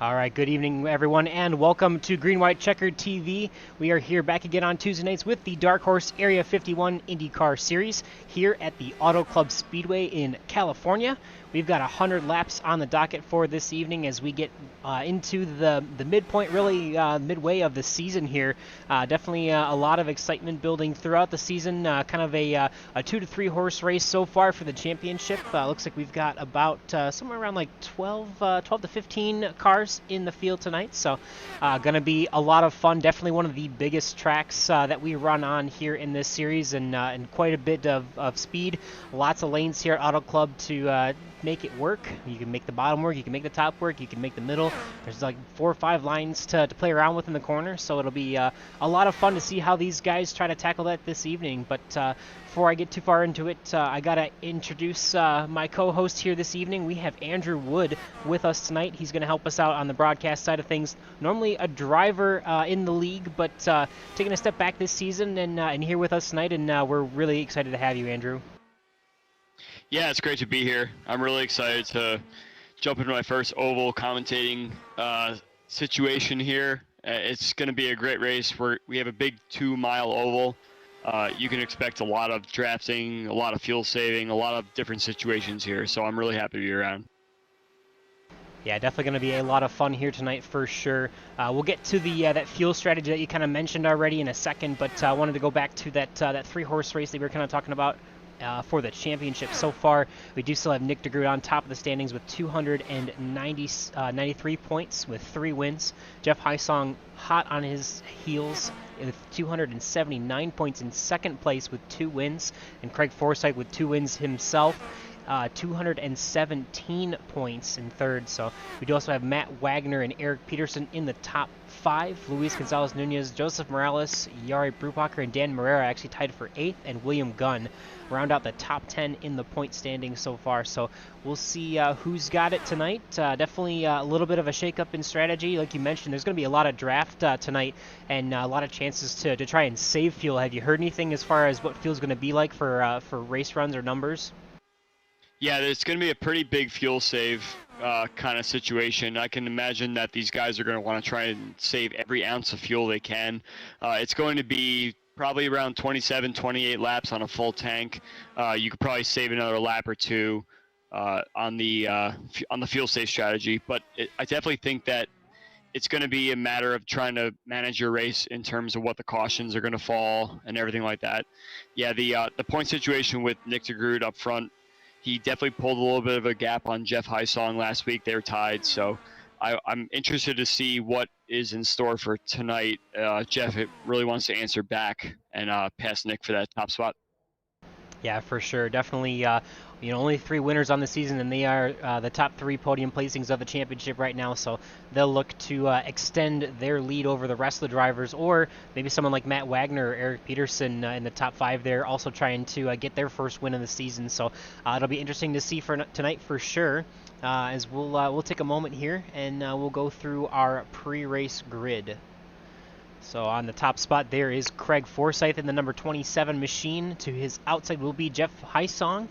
All right, good evening, everyone, and welcome to Green White Checkered TV. We are here back again on Tuesday nights with the Dark Horse Area 51 IndyCar Series here at the Auto Club Speedway in California. We've got 100 laps on the docket for this evening as we get into the midpoint, really midway of the season here. Definitely a lot of excitement building throughout the season. Kind of a 2 to 3 horse race so far for the championship. Looks like we've got about somewhere around like 12 to 15 cars in the field tonight, so going to be a lot of fun. Definitely one of the biggest tracks that we run on here in this series, and quite a bit of speed. Lots of lanes here at Auto Club to make it work. You can make the bottom work, you can make the top work, you can make the middle. There's like 4 or 5 lines to play around with in the corner, so it'll be a lot of fun to see how these guys try to tackle that this evening. But before I get too far into it, I gotta introduce my co-host here this evening. We have Andrew Wood with us tonight. He's going to help us out on the broadcast side of things. Normally a driver in the league, but taking a step back this season and here with us tonight, and we're really excited to have you, Andrew. Yeah, it's great to be here. I'm really excited to jump into my first oval commentating situation here. It's going to be a great race. We have a big 2-mile oval. You can expect a lot of drafting, a lot of fuel saving, a lot of different situations here. So I'm really happy to be around. Yeah, definitely going to be a lot of fun here tonight for sure. We'll get to the that fuel strategy that you kind of mentioned already in a second, but I wanted to go back to that 3-horse race that we were kind of talking about for the championship so far. We do still have Nick DeGroot on top of the standings with 293 points with 3 wins. Jeff Hysong hot on his heels with 279 points in second place with 2 wins, and Craig Forsythe with 2 wins himself. 217 points in third. So we do also have Matt Wagner and Eric Peterson in the top 5. Luis Gonzalez Nunez, Joseph Morales, Yari Brubacher, and Dan Marrera actually tied for 8th, and William Gunn round out the top 10 in the point standing so far. So we'll see who's got it tonight. Definitely a little bit of a shakeup in strategy. Like you mentioned, there's going to be a lot of draft tonight and a lot of chances to try and save fuel. Have you heard anything as far as what fuel's going to be like for race runs or numbers? Yeah, it's going to be a pretty big fuel save kind of situation. I can imagine that these guys are going to want to try and save every ounce of fuel they can. It's going to be probably around 27, 28 laps on a full tank. You could probably save another lap or 2 on the fuel save strategy. But I definitely think that it's going to be a matter of trying to manage your race in terms of what the cautions are going to fall and everything like that. Yeah, the point situation with Nick DeGroot up front, he definitely pulled a little bit of a gap on Jeff Hysong last week. They were tied, so I'm interested to see what is in store for tonight. Jeff really wants to answer back and pass Nick for that top spot. Yeah, for sure. Definitely, only 3 winners on the season, and they are the top 3 podium placings of the championship right now. So they'll look to extend their lead over the rest of the drivers, or maybe someone like Matt Wagner or Eric Peterson in the top 5 there, also trying to get their first win of the season. So it'll be interesting to see for tonight for sure. As we'll take a moment here and we'll go through our pre-race grid. So on the top spot there is Craig Forsythe in the number 27 machine. To his outside will be Jeff Hysong.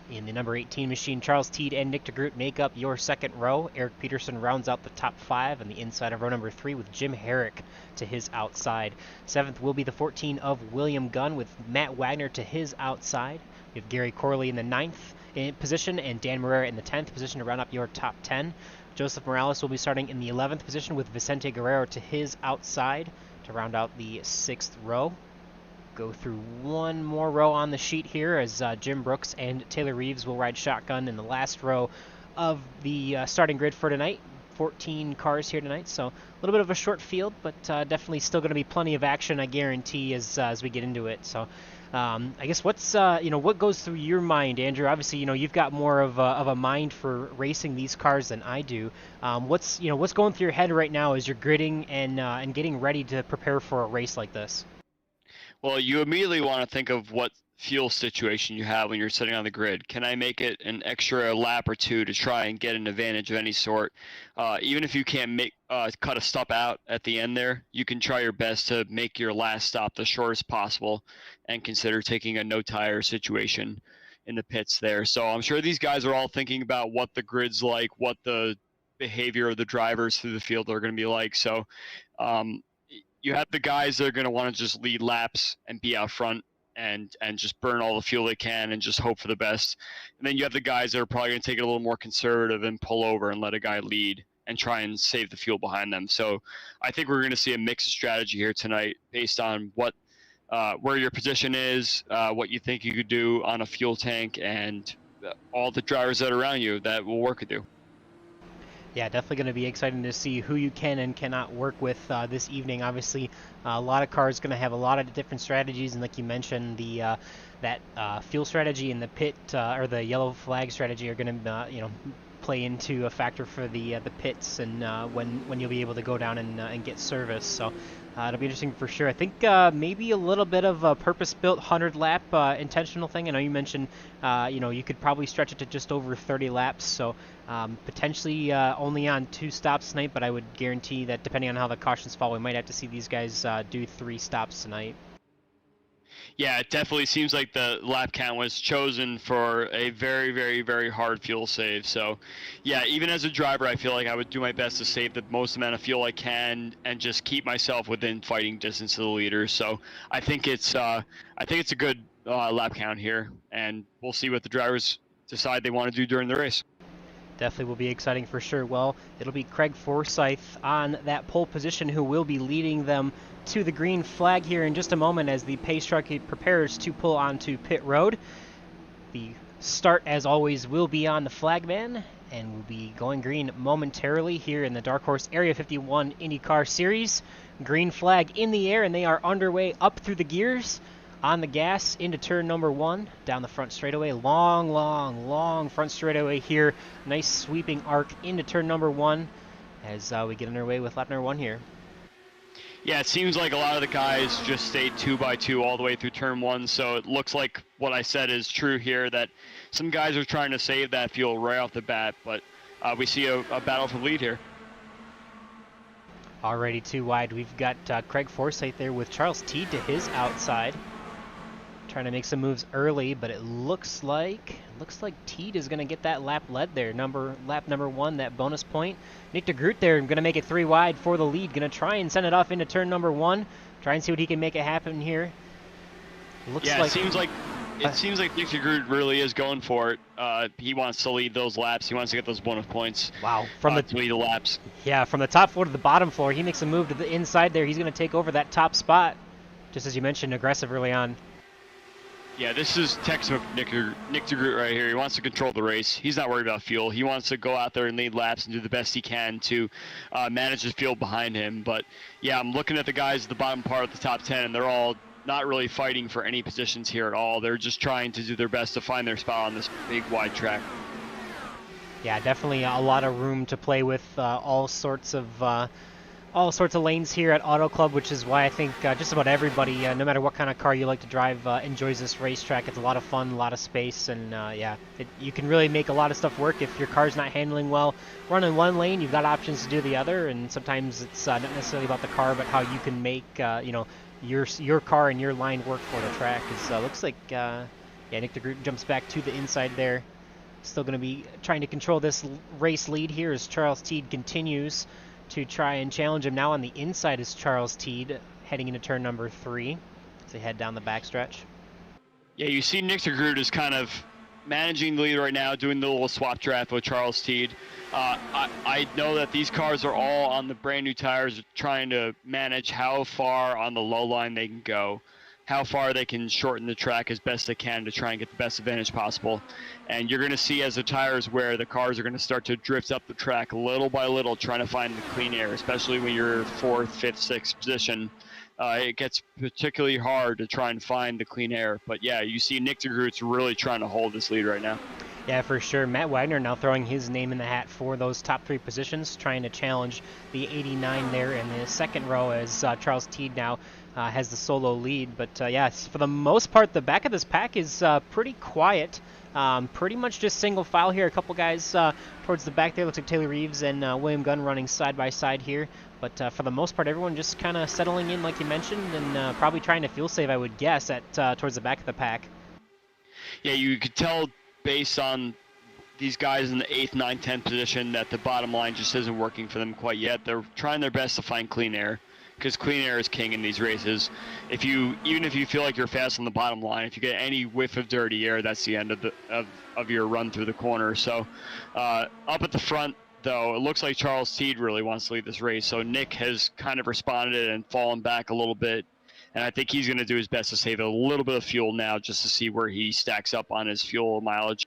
In the number 18 machine, Charles Teed and Nick DeGroot make up your second row. Eric Peterson rounds out the top 5 on the inside of row number 3 with Jim Herrick to his outside. 7th will be the 14 of William Gunn with Matt Wagner to his outside. We have Gary Corley in the 9th position and Dan Marrera in the 10th position to round up your top 10. Joseph Morales will be starting in the 11th position with Vicente Guerrero to his outside to round out the 6th row. Go through one more row on the sheet here as Jim Brooks and Taylor Reeves will ride shotgun in the last row of the starting grid for tonight. 14 cars here tonight, so a little bit of a short field, but definitely still going to be plenty of action, I guarantee, as we get into it. So I guess what's what goes through your mind, Andrew? Obviously, you've got more of a mind for racing these cars than I do. What's going through your head right now as you're gridding and getting ready to prepare for a race like this? Well, you immediately want to think of what fuel situation you have when you're sitting on the grid. Can I make it an extra lap or 2 to try and get an advantage of any sort? Even if you can't cut a stop out at the end there, you can try your best to make your last stop the shortest possible and consider taking a no tire situation in the pits there. So I'm sure these guys are all thinking about what the grid's like, what the behavior of the drivers through the field are going to be like. So you have the guys that are going to want to just lead laps and be out front and just burn all the fuel they can and just hope for the best. And then you have the guys that are probably going to take it a little more conservative and pull over and let a guy lead and try and save the fuel behind them. So I think we're going to see a mixed strategy here tonight based on what where your position is, what you think you could do on a fuel tank, and all the drivers that are around you that will work with you. Yeah, definitely going to be exciting to see who you can and cannot work with this evening. Obviously, a lot of cars going to have a lot of different strategies, and like you mentioned, the that fuel strategy and the pit or the yellow flag strategy are going to play into a factor for the pits and when you'll be able to go down and get service. So it'll be interesting for sure. I think maybe a little bit of a purpose-built 100-lap intentional thing. I know you mentioned you could probably stretch it to just over 30 laps. So potentially only on 2 stops tonight, but I would guarantee that depending on how the cautions fall, we might have to see these guys do 3 stops tonight. Yeah, it definitely seems like the lap count was chosen for a very, very, very hard fuel save. So, yeah, even as a driver, I feel like I would do my best to save the most amount of fuel I can and just keep myself within fighting distance of the leader. So, I think it's a good lap count here, and we'll see what the drivers decide they want to do during the race. Definitely will be exciting for sure. Well, it'll be Craig Forsyth on that pole position who will be leading them to the green flag here in just a moment as the pace truck prepares to pull onto pit road. The start, as always, will be on the flagman, and we'll be going green momentarily here in the Dark Horse Area 51 IndyCar Series. Green flag in the air, and they are underway up through the gears. On the gas into turn number 1, down the front straightaway. Long front straightaway here. Nice sweeping arc into turn number 1 as we get underway with lap number 1 here. Yeah, it seems like a lot of the guys just stayed 2 by 2 all the way through turn 1, so it looks like what I said is true here, that some guys are trying to save that fuel right off the bat, but we see a battle for the lead here. Already 2 wide. We've got Craig Forsyth there with Charles Teed to his outside. Trying to make some moves early, but it looks like Teed is going to get that lap led there. Lap number 1, that bonus point. Nick DeGroot there, going to make it 3 wide for the lead. Going to try and send it off into turn number 1. Try and see what he can make it happen here. It seems like Nick DeGroot really is going for it. He wants to lead those laps. He wants to get those bonus points. Wow, to lead the laps. Yeah, from the top floor to the bottom floor, he makes a move to the inside there. He's going to take over that top spot, just as you mentioned, aggressive early on. Yeah, this is textbook Nick DeGroot right here. He wants to control the race. He's not worried about fuel. He wants to go out there and lead laps and do the best he can to manage his field behind him. But, yeah, I'm looking at the guys at the bottom part of the top 10, and they're all not really fighting for any positions here at all. They're just trying to do their best to find their spot on this big, wide track. Yeah, definitely a lot of room to play with, all sorts of lanes here at Auto Club, which is why I think just about everybody, no matter what kind of car you like to drive, enjoys this racetrack. It's a lot of fun, a lot of space, and you can really make a lot of stuff work. If your car's not handling well, running one lane, you've got options to do the other, and sometimes it's not necessarily about the car, but how you can make your car and your line work for the track. Looks like Nick DeGroot jumps back to the inside there. Still going to be trying to control this race lead here as Charles Teed continues to try and challenge him. Now on the inside is Charles Teed, heading into turn number 3 as they head down the backstretch. Yeah, you see Nick DeGroot is kind of managing the lead right now, doing the little swap draft with Charles Teed. I know that these cars are all on the brand new tires, trying to manage how far on the low line they can go, how far they can shorten the track as best they can to try and get the best advantage possible. And you're going to see as the tires wear, the cars are going to start to drift up the track little by little, trying to find the clean air, especially when you're 4th, 5th, 6th position. It gets particularly hard to try and find the clean air. But yeah, you see Nick DeGroot's really trying to hold this lead right now. Yeah, for sure. Matt Wagner now throwing his name in the hat for those top 3 positions, trying to challenge the 89 there in the second row as Charles Teed now has the solo lead. But for the most part, the back of this pack is pretty quiet. Pretty much just single file here. A couple guys towards the back there. Looks like Taylor Reeves and William Gunn running side by side here. But for the most part, everyone just kind of settling in like you mentioned and probably trying to fuel save, I would guess, at towards the back of the pack. Yeah, you could tell based on these guys in the 8th, 9th, 10th position that the bottom line just isn't working for them quite yet. They're trying their best to find clean air, because clean air is king in these races. Even if you feel like you're fast on the bottom line, if you get any whiff of dirty air, that's the end of your run through the corner. So up at the front, though, it looks like Charles Teed really wants to lead this race. So Nick has kind of responded and fallen back a little bit. And I think he's going to do his best to save a little bit of fuel now just to see where he stacks up on his fuel mileage.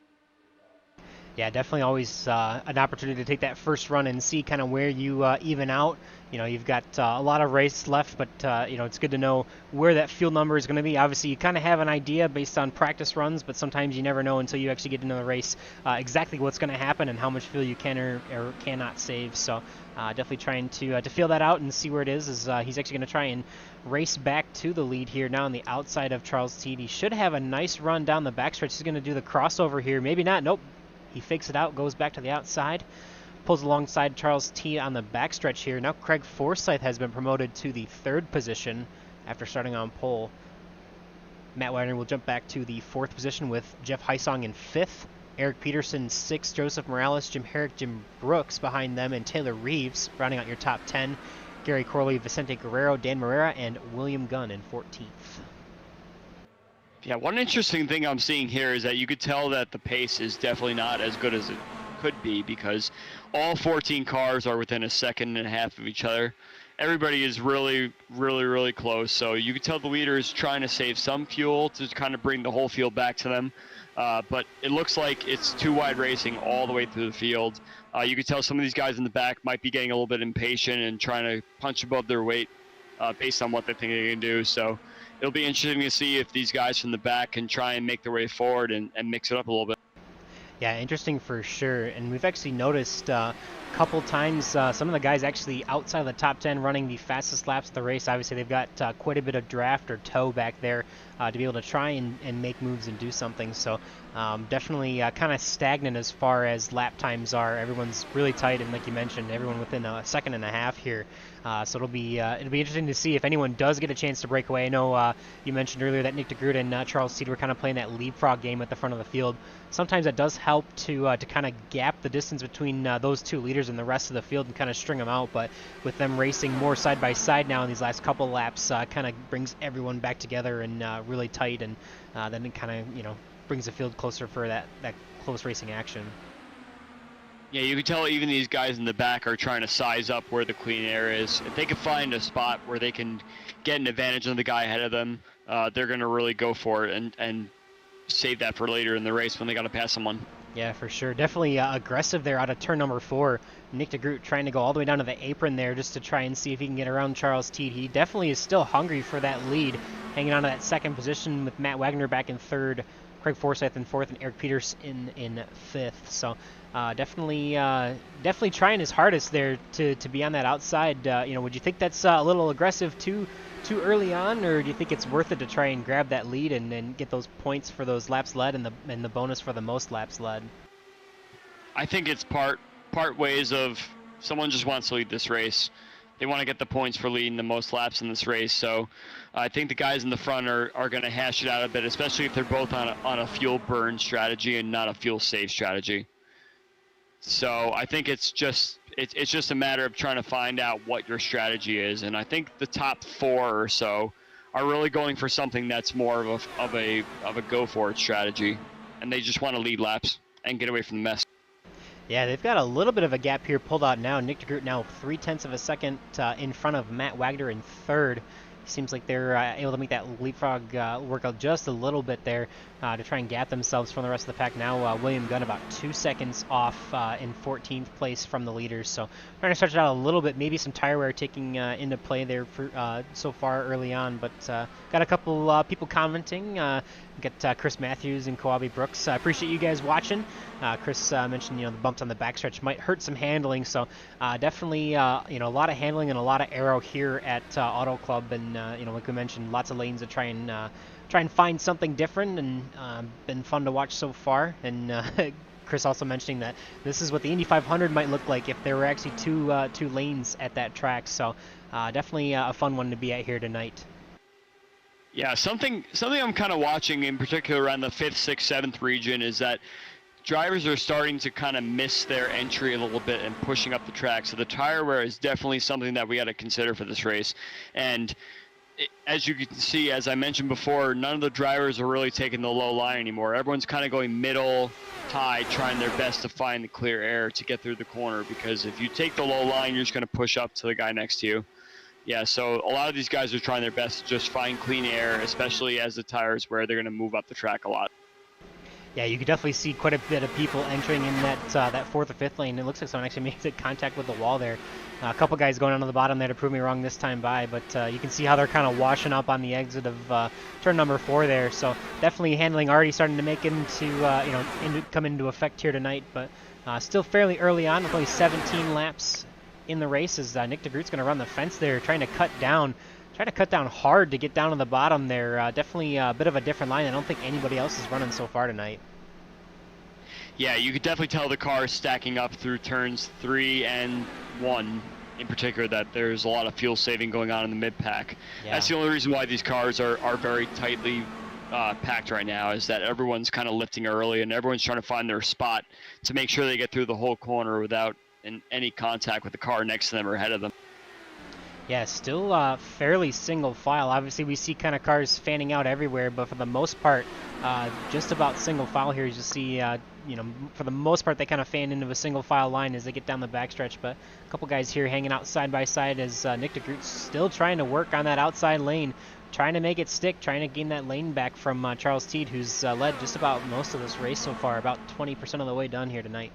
Yeah, definitely always an opportunity to take that first run and see kind of where you even out. You know, you've got a lot of race left, but, you know, it's good to know where that fuel number is going to be. Obviously, you kind of have an idea based on practice runs, but sometimes you never know until you actually get into the race exactly what's going to happen and how much fuel you can or cannot save. So definitely trying to feel that out and see where it is. He's actually going to try and race back to the lead here now on the outside of Charles Teed. He should have a nice run down the backstretch. He's going to do the crossover here. Maybe not. Nope. He fakes it out, goes back to the outside, pulls alongside Charles T on the backstretch here. Now Craig Forsyth has been promoted to the 3rd position after starting on pole. Matt Wagner will jump back to the 4th position with Jeff Heisong in 5th. Eric Peterson 6th, Joseph Morales, Jim Herrick, Jim Brooks behind them, and Taylor Reeves rounding out your top 10. Gary Corley, Vicente Guerrero, Dan Morera, and William Gunn in 14th. Yeah, one interesting thing I'm seeing here is that you could tell that the pace is definitely not as good as it could be, because all 14 cars are within a second and a half of each other. Everybody is really, really, really close. So you could tell the leader is trying to save some fuel to kind of bring the whole field back to them. But it looks like it's too wide racing all the way through the field. You could tell some of these guys in the back might be getting a little bit impatient and trying to punch above their weight based on what they think they can do. So it'll be interesting to see if these guys from the back can try and make their way forward and mix it up a little bit. Yeah, interesting for sure. And we've actually noticed a couple times some of the guys actually outside of the top 10 running the fastest laps of the race. Obviously, they've got quite a bit of draft or toe back there to be able to try and make moves and do something. So definitely kind of stagnant as far as lap times are. Everyone's really tight, and like you mentioned, everyone within a second and a half here. So it'll be interesting to see if anyone does get a chance to break away. I know you mentioned earlier that Nick DeGroot and Charles Teed were kind of playing that leapfrog game at the front of the field. Sometimes that does help to kind of gap the distance between those two leaders and the rest of the field and kind of string them out. But with them racing more side by side now in these last couple laps, kind of brings everyone back together and really tight, and then it kind of brings the field closer for that close racing action. Yeah, you can tell even these guys in the back are trying to size up where the clean air is. If they can find a spot where they can get an advantage on the guy ahead of them, they're going to really go for it and save that for later in the race when they got to pass someone. Yeah, for sure. Definitely aggressive there out of turn number 4. Nick DeGroot trying to go all the way down to the apron there just to try and see if he can get around Charles Teed. He definitely is still hungry for that lead, hanging on to that 2nd position with Matt Wagner back in 3rd, Craig Forsyth in 4th, and Eric Peterson in 5th. So definitely trying his hardest there to be on that outside. Would you think that's a little aggressive too early on, or do you think it's worth it to try and grab that lead and get those points for those laps led and the bonus for the most laps led? I think it's part ways of someone just wants to lead this race. They want to get the points for leading the most laps in this race. So I think the guys in the front are going to hash it out a bit, especially if they're both on a fuel burn strategy and not a fuel save strategy. So I think it's just a matter of trying to find out what your strategy is, and I think the top 4 or so are really going for something that's more of a go for it strategy, and they just want to lead laps and get away from the mess. Yeah, they've got a little bit of a gap here pulled out now. Nick DeGroot now 0.3 of a second in front of Matt Wagner in 3rd. Seems like they're able to make that leapfrog work out just a little bit there to try and gap themselves from the rest of the pack. Now William Gunn about 2 seconds off in 14th place from the leaders. So trying to stretch it out a little bit. Maybe some tire wear taking into play there for so far early on. But got a couple people commenting. Got Chris Matthews and Koabi Brooks. I appreciate you guys watching. Chris mentioned the bumps on the backstretch might hurt some handling. So definitely a lot of handling and a lot of aero here at Auto Club. And like we mentioned, lots of lanes to try and find something different, and been fun to watch so far. And Chris also mentioning that this is what the Indy 500 might look like if there were actually two lanes at that track. So definitely a fun one to be at here tonight. Yeah, something I'm kind of watching in particular around the 5th, 6th, 7th region is that drivers are starting to kind of miss their entry a little bit and pushing up the track. So the tire wear is definitely something that we got to consider for this race. And as you can see, as I mentioned before, none of the drivers are really taking the low line anymore. Everyone's kind of going middle, high, trying their best to find the clear air to get through the corner, because if you take the low line, you're just going to push up to the guy next to you. Yeah, so a lot of these guys are trying their best to just find clean air, especially as the tires wear. They're going to move up the track a lot. Yeah, you could definitely see quite a bit of people entering in that fourth or fifth lane. It looks like someone actually made contact with the wall there. A couple guys going on to the bottom there to prove me wrong this time by, but you can see how they're kind of washing up on the exit of turn number 4 there. So definitely handling already starting to make come into effect here tonight, but still fairly early on with only 17 laps in the race as Nick DeGroot's going to run the fence there, trying to cut down hard to get down to the bottom there. Definitely a bit of a different line. I don't think anybody else is running so far tonight. Yeah, you could definitely tell the car is stacking up through turns 3 and 1 in particular, that there's a lot of fuel saving going on in the mid-pack. Yeah. That's the only reason why these cars are very tightly packed right now, is that everyone's kind of lifting early and everyone's trying to find their spot to make sure they get through the whole corner without any contact with the car next to them or ahead of them. Yeah, still fairly single file. Obviously, we see kind of cars fanning out everywhere, but for the most part, just about single file here. You just see, for the most part, they kind of fan into a single file line as they get down the backstretch. But a couple guys here hanging out side by side as Nick DeGroot's still trying to work on that outside lane, trying to make it stick, trying to gain that lane back from Charles Teed, who's led just about most of this race so far, about 20% of the way done here tonight.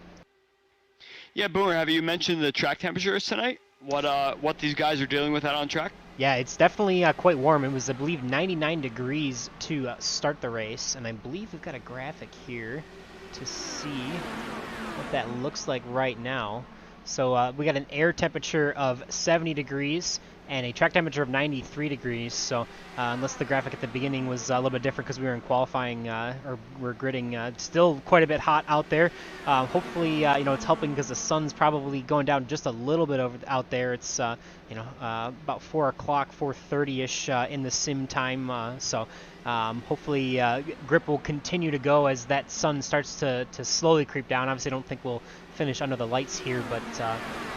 Yeah, Boomer, have you mentioned the track temperatures tonight? What these guys are dealing with out on track? Yeah, it's definitely quite warm. It was, I believe, 99 degrees to start the race, and I believe we've got a graphic here to see what that looks like right now. So we got an air temperature of 70 degrees and a track temperature of 93 degrees. So unless the graphic at the beginning was a little bit different because we were in qualifying or we're gridding, still quite a bit hot out there. Hopefully, it's helping because the sun's probably going down just a little bit out there. It's about 4 o'clock, 4:30-ish in the sim time. So hopefully grip will continue to go as that sun starts to slowly creep down. Obviously, I don't think we'll finish under the lights here, but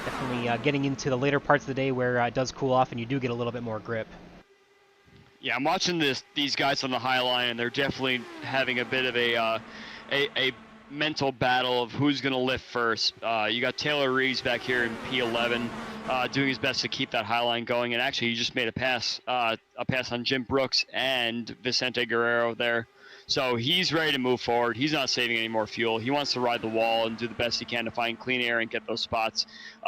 definitely getting into the later parts of the day where it does cool off and you do get a little bit more grip. Yeah, I'm watching these guys on the high line, and they're definitely having a bit of a mental battle of who's going to lift first. You got Taylor Reeves back here in P11 doing his best to keep that high line going, and actually he just made a pass on Jim Brooks and Vicente Guerrero there. So he's ready to move forward. He's not saving any more fuel. He wants to ride the wall and do the best he can to find clean air and get those spots.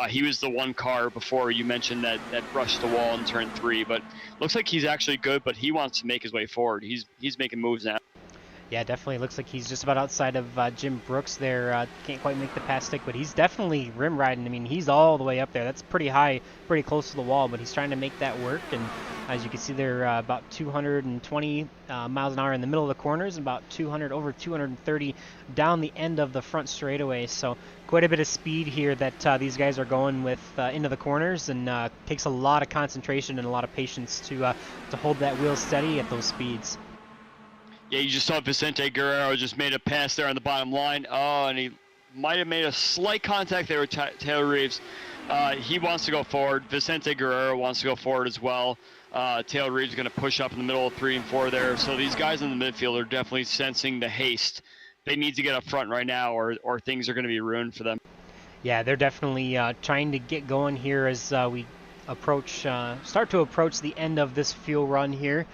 He was the one car before you mentioned that brushed the wall in turn 3, but looks like he's actually good, but he wants to make his way forward. He's making moves now. Yeah, definitely looks like he's just about outside of Jim Brooks there. Can't quite make the pass stick, but he's definitely rim riding. I mean, he's all the way up there. That's pretty high, pretty close to the wall, but he's trying to make that work. And as you can see, they're about 220 miles an hour in the middle of the corners and about over 230 down the end of the front straightaway. So quite a bit of speed here that these guys are going with into the corners, and takes a lot of concentration and a lot of patience to hold that wheel steady at those speeds. Yeah, you just saw Vicente Guerrero just made a pass there on the bottom line. Oh, and he might have made a slight contact there with Taylor Reeves. He wants to go forward. Vicente Guerrero wants to go forward as well. Taylor Reeves is going to push up in the middle of 3 and 4 there. So these guys in the midfield are definitely sensing the haste. They need to get up front right now, or things are going to be ruined for them. Yeah, they're definitely trying to get going here as we start to approach the end of this fuel run here.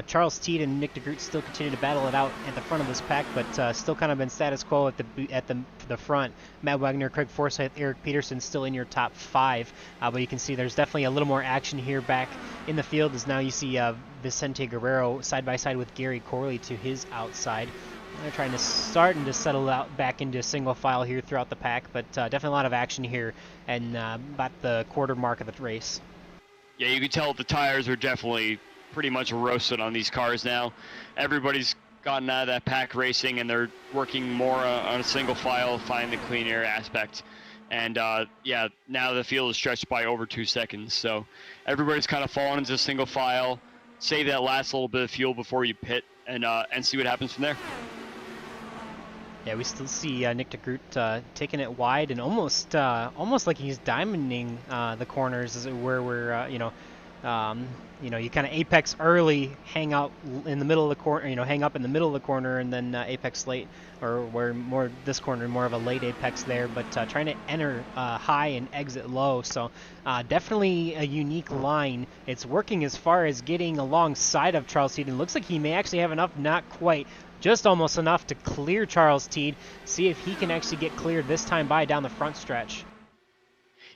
Charles Teed and Nick DeGroot still continue to battle it out at the front of this pack, but still kind of been status quo at the front. Matt Wagner, Craig Forsyth, Eric Peterson still in your top 5, but you can see there's definitely a little more action here back in the field, as now you see Vicente Guerrero side by side with Gary Corley to his outside. They're starting to settle out back into single file here throughout the pack, but definitely a lot of action here and about the quarter mark of the race. Yeah, you can tell the tires are definitely pretty much roasted on these cars now. Everybody's gotten out of that pack racing, and they're working more on a single file, find the clean air aspect. And yeah, now the field is stretched by over 2 seconds. So everybody's kind of fallen into single file, save that last little bit of fuel before you pit, and see what happens from there. Yeah, we still see Nick DeGroot taking it wide and almost like he's diamonding the corners, where we're you kind of apex early, hang out in the middle of the corner, hang up in the middle of the corner, and then apex late, or where more this corner more of a late apex there, but trying to enter high and exit low. So definitely a unique line. It's working as far as getting alongside of Charles Teed, and looks like he may actually have enough, not quite, just almost enough to clear Charles Teed. See if he can actually get cleared this time by down the front stretch.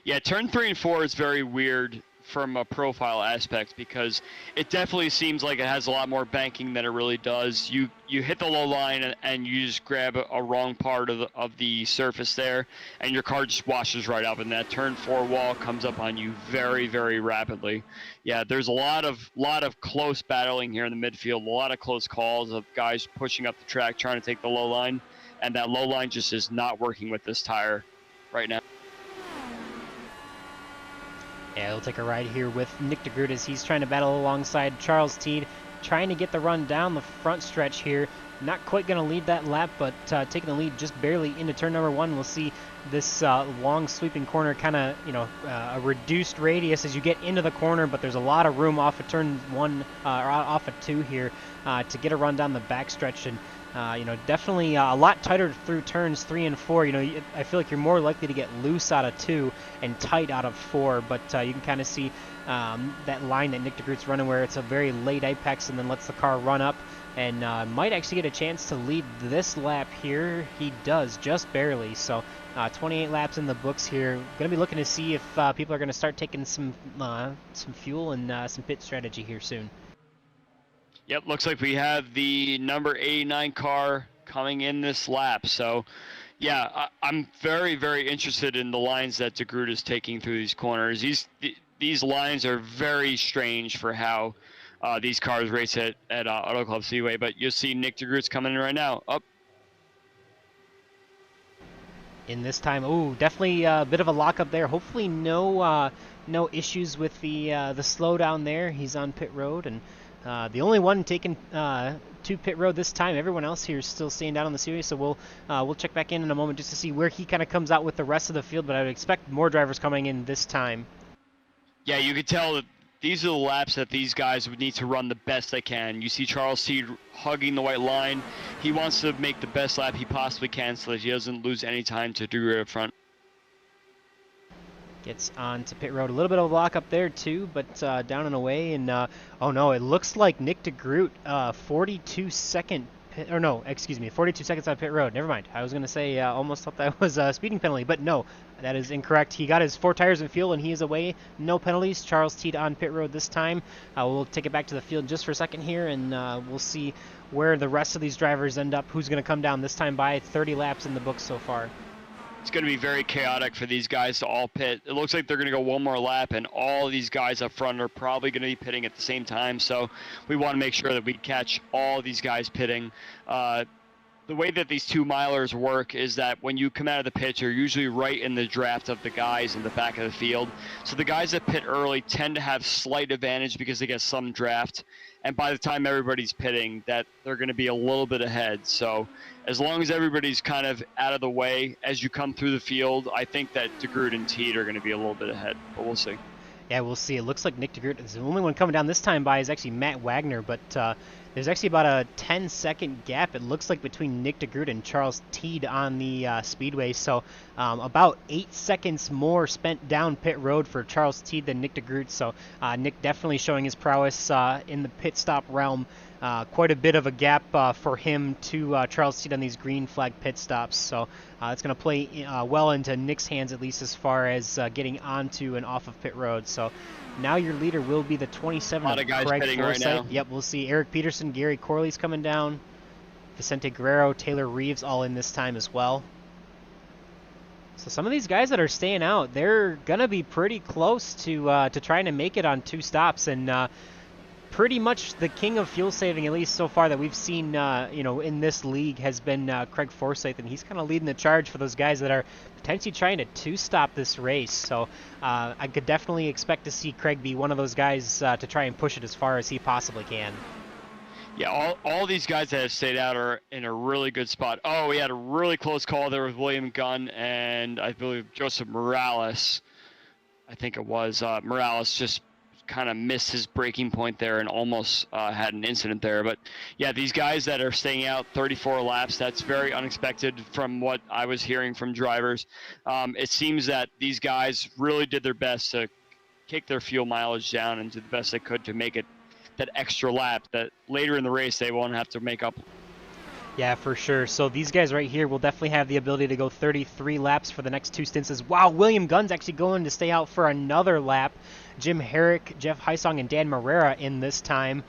Yeah, turn 3 and 4 is very weird from a profile aspect, because it definitely seems like it has a lot more banking than it really does. You hit the low line and you just grab a wrong part of the surface there, and your car just washes right up, and that turn 4 wall comes up on you very, very rapidly. Yeah, there's a lot of close battling here in the midfield, a lot of close calls of guys pushing up the track trying to take the low line, and that low line just is not working with this tire right now. Yeah, he'll take a ride here with Nick DeGroot as he's trying to battle alongside Charles Teed, trying to get the run down the front stretch here. Not quite going to lead that lap, but taking the lead just barely into turn number 1. We'll see this long sweeping corner, kind of, a reduced radius as you get into the corner, but there's a lot of room off of turn 1, or off of 2 here to get a run down the backstretch. And definitely a lot tighter through turns 3 and 4. I feel like you're more likely to get loose out of 2 and tight out of 4, but you can kind of see that line that Nick DeGroot's running, where it's a very late apex and then lets the car run up, and might actually get a chance to lead this lap here. He does, just barely. So 28 laps in the books here. Going to be looking to see if people are going to start taking some fuel and some pit strategy here soon. Yep, looks like we have the number 89 car coming in this lap. So, yeah, I'm very, very interested in the lines that DeGroot is taking through these corners. These lines are very strange for how these cars race at Auto Club Speedway. But you'll see Nick DeGroot's coming in right now. Up. In this time, definitely a bit of a lockup there. Hopefully no issues with the slowdown there. He's on pit road, and the only one taking to pit road this time. Everyone else here is still staying down on the series, so we'll check back in a moment just to see where he kind of comes out with the rest of the field, but I would expect more drivers coming in this time. Yeah, you could tell that these are the laps that these guys would need to run the best they can. You see Charles Teed hugging the white line. He wants to make the best lap he possibly can so that he doesn't lose any time to DeGroot up front. Gets on to pit road. A little bit of a lock up there too, but down and away. And oh no, it looks like Nick DeGroot 42 seconds on pit road. Never mind. I was going to say almost thought that was a speeding penalty, but no, that is incorrect. He got his 4 tires in fuel and he is away. No penalties. Charles Teed on pit road this time. We'll take it back to the field just for a second here, and we'll see where the rest of these drivers end up. Who's going to come down this time by 30 laps in the books so far. It's going to be very chaotic for these guys to all pit. It looks like they're going to go one more lap, and all these guys up front are probably going to be pitting at the same time. So we want to make sure that we catch all these guys pitting. The way that these 2-milers work is that when you come out of the pit, you're usually right in the draft of the guys in the back of the field. So the guys that pit early tend to have slight advantage because they get some draft. And by the time everybody's pitting, that they're going to be a little bit ahead. So as long as everybody's kind of out of the way as you come through the field, I think that DeGroot and Teed are going to be a little bit ahead, but we'll see. Yeah, we'll see. It looks like Nick DeGroot is the only one coming down this time by is actually Matt Wagner, but there's actually about a 10-second gap, it looks like, between Nick DeGroot and Charles Teed on the speedway. So about 8 seconds more spent down pit road for Charles Teed than Nick DeGroot. So Nick definitely showing his prowess in the pit stop realm. Quite a bit of a gap for him to Charles Teed on these green flag pit stops. So it's going to play well into Nick's hands, at least as far as getting onto and off of pit road. So now your leader will be the 27 a lot of guys Craig pitting Forsyth. right now. Yep, we'll see Eric Peterson, Gary Corley's coming down, Vicente Guerrero, Taylor Reeves all in this time as well. So some of these guys that are staying out, they're going to be pretty close to trying to make it on 2 stops. And pretty much the king of fuel saving, at least so far that we've seen, in this league, has been Craig Forsyth, and he's kind of leading the charge for those guys that are potentially trying to 2-stop this race. So I could definitely expect to see Craig be one of those guys to try and push it as far as he possibly can. Yeah, all these guys that have stayed out are in a really good spot. Oh, we had a really close call there with William Gunn and I believe Joseph Morales. I think it was Morales just kind of missed his breaking point there and almost had an incident there. But yeah, these guys that are staying out 34 laps, that's very unexpected from what I was hearing from drivers. It seems that these guys really did their best to kick their fuel mileage down and do the best they could to make it that extra lap that later in the race they won't have to make up. Yeah, for sure. So these guys right here will definitely have the ability to go 33 laps for the next 2 stints. Wow, William Gunn's actually going to stay out for another lap. Jim Herrick, Jeff Heisong, and Dan Marrera in this time.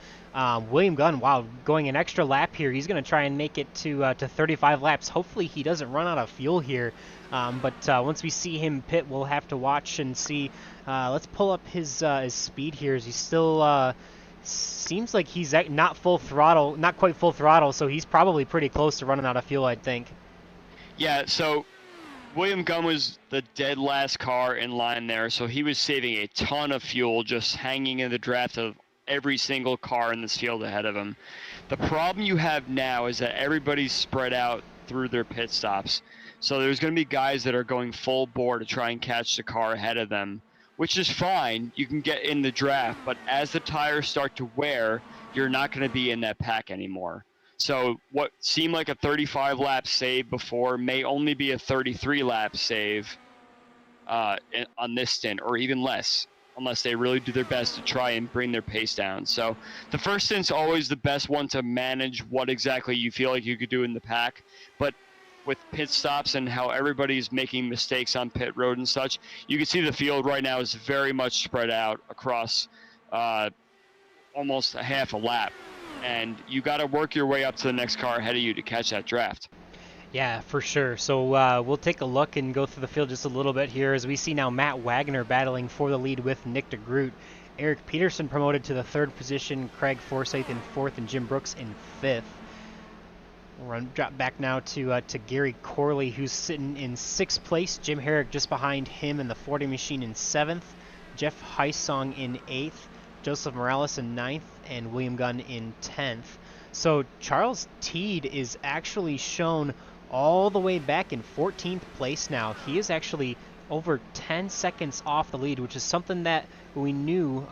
William Gunn, wow, going an extra lap here. He's going to try and make it to 35 laps. Hopefully he doesn't run out of fuel here. But once we see him pit, we'll have to watch and see. Let's pull up his speed here. Is he still... Seems like he's not full throttle, not quite full throttle, so he's probably pretty close to running out of fuel, I'd think. Yeah, so William Gunn was the dead last car in line there, so he was saving a ton of fuel just hanging in the draft of every single car in this field ahead of him. The problem you have now is that everybody's spread out through their pit stops. So there's going to be guys that are going full bore to try and catch the car ahead of them, which is fine. You can get in the draft, but as the tires start to wear, you're not going to be in that pack anymore. So what seemed like a 35 lap save before may only be a 33 lap save on this stint, or even less, unless they really do their best to try and bring their pace down. So the first stint's always the best one to manage what exactly you feel like you could do in the pack, but with pit stops and how everybody's making mistakes on pit road and such, you can see the field right now is very much spread out across almost a half a lap. And you got to work your way up to the next car ahead of you to catch that draft. Yeah, for sure. So we'll take a look and go through the field just a little bit here as we see now Matt Wagner battling for the lead with Nick DeGroot. Eric Peterson promoted to the 3rd position, Craig Forsyth in 4th, and Jim Brooks in 5th. We'll drop back now to Gary Corley, who's sitting in 6th place. Jim Herrick just behind him in the 40 machine in 7th. Jeff Heisong in 8th. Joseph Morales in 9th. And William Gunn in 10th. So Charles Teed is actually shown all the way back in 14th place now. He is actually over 10 seconds off the lead, which is something that we knew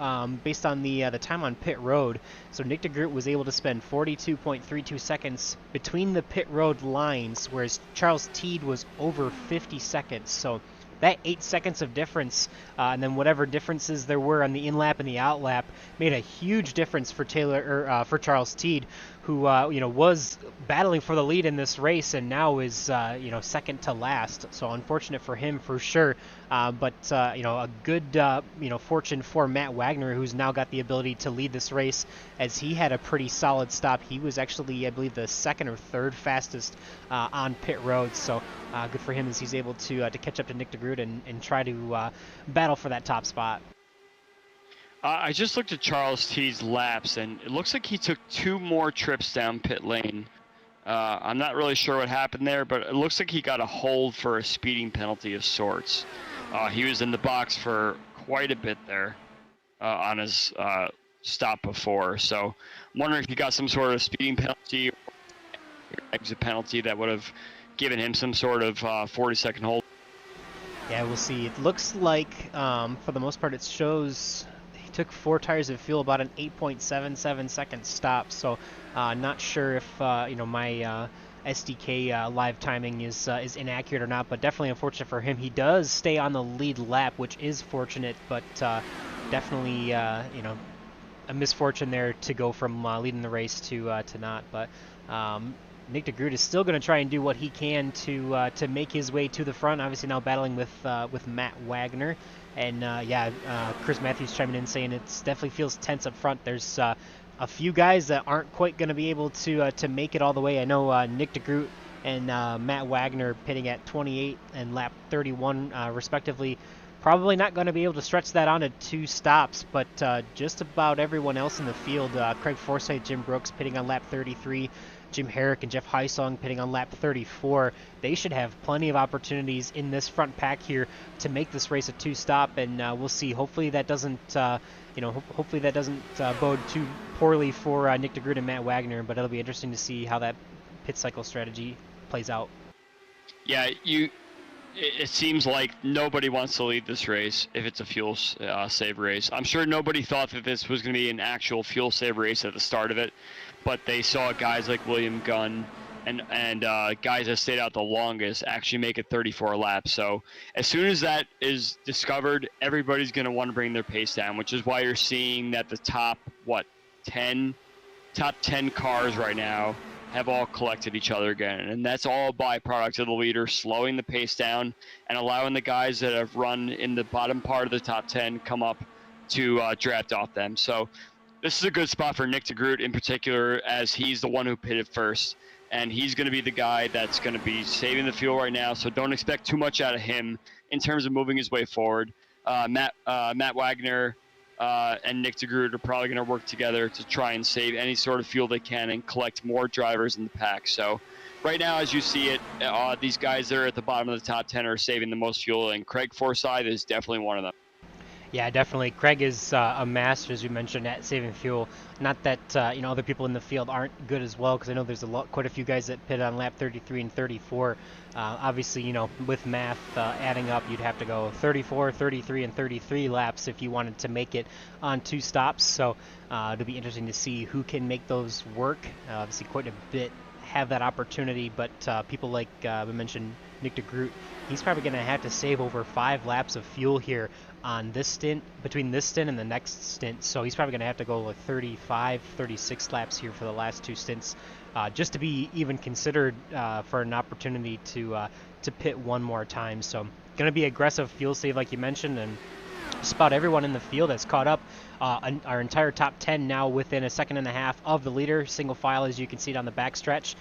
based on the time on pit road. So Nick DeGroot was able to spend 42.32 seconds between the pit road lines, whereas Charles Teed was over 50 seconds. So that 8 seconds of difference, and then whatever differences there were on the in-lap and the out-lap, made a huge difference for for Charles Teed, who was battling for the lead in this race and now is second to last. So unfortunate for him for sure, but a good fortune for Matt Wagner, who's now got the ability to lead this race, as he had a pretty solid stop. He was actually, I believe, the 2nd or 3rd fastest on pit road. So good for him as he's able to catch up to Nick DeGroot and try to battle for that top spot. I just looked at Charles Teed's laps, and it looks like he took 2 more trips down pit lane. I'm not really sure what happened there, but it looks like he got a hold for a speeding penalty of sorts. He was in the box for quite a bit there on his stop before. So I'm wondering if he got some sort of speeding penalty or exit penalty that would have given him some sort of 40-second hold. Yeah, we'll see. It looks like, for the most part, it shows he took 4 tires of fuel, about an 8.77 second stop. So, not sure if my SDK live timing is inaccurate or not, but definitely unfortunate for him. He does stay on the lead lap, which is fortunate, but definitely a misfortune there to go from leading the race to not. But Nick DeGroot is still going to try and do what he can to make his way to the front. Obviously now battling with Matt Wagner, and Chris Matthews chiming in saying it definitely feels tense up front. There's a few guys that aren't quite going to be able to make it all the way. I know Nick DeGroot and Matt Wagner pitting at 28 and lap 31 respectively. Probably not going to be able to stretch that on to 2 stops, but just about everyone else in the field, Craig Forsyth, Jim Brooks pitting on lap 33, Jim Herrick and Jeff Heisong pitting on lap 34. They should have plenty of opportunities in this front pack here to make this race a two-stop, and we'll see. Hopefully that doesn't, hopefully that doesn't bode too poorly for Nick DeGroot and Matt Wagner, but it'll be interesting to see how that pit cycle strategy plays out. Yeah, it seems like nobody wants to lead this race if it's a fuel save race. I'm sure nobody thought that this was going to be an actual fuel save race at the start of it, but they saw guys like William Gunn and guys that stayed out the longest actually make it 34 laps. So as soon as that is discovered, everybody's going to want to bring their pace down, which is why you're seeing that the top 10 cars right now have all collected each other again, and that's all a byproduct of the leader slowing the pace down and allowing the guys that have run in the bottom part of the top 10 come up to draft off them. So this is a good spot for Nick DeGroot in particular, as he's the one who pitted first, and he's going to be the guy that's going to be saving the fuel right now, so don't expect too much out of him in terms of moving his way forward. Matt Wagner and Nick DeGroot are probably going to work together to try and save any sort of fuel they can and collect more drivers in the pack. So right now, as you see it, these guys that are at the bottom of the top 10 are saving the most fuel, and Craig Forsyth is definitely one of them. Yeah, definitely. Craig is a master, as you mentioned, at saving fuel. Not that other people in the field aren't good as well, because I know there's quite a few guys that pit on lap 33 and 34. Obviously, with math adding up, you'd have to go 34, 33, and 33 laps if you wanted to make it on two stops. So it'll be interesting to see who can make those work. Obviously, quite a bit have that opportunity, but people like we mentioned, Nick DeGroot, he's probably going to have to save over 5 laps of fuel here on this stint, between this stint and the next stint. So he's probably going to have to go like 35, 36 laps here for the last 2 stints, just to be even considered for an opportunity to pit one more time. So going to be aggressive fuel save, like you mentioned, and just about everyone in the field has caught up. Our entire top 10 now within a second and a half of the leader, single file, as you can see it on the backstretch.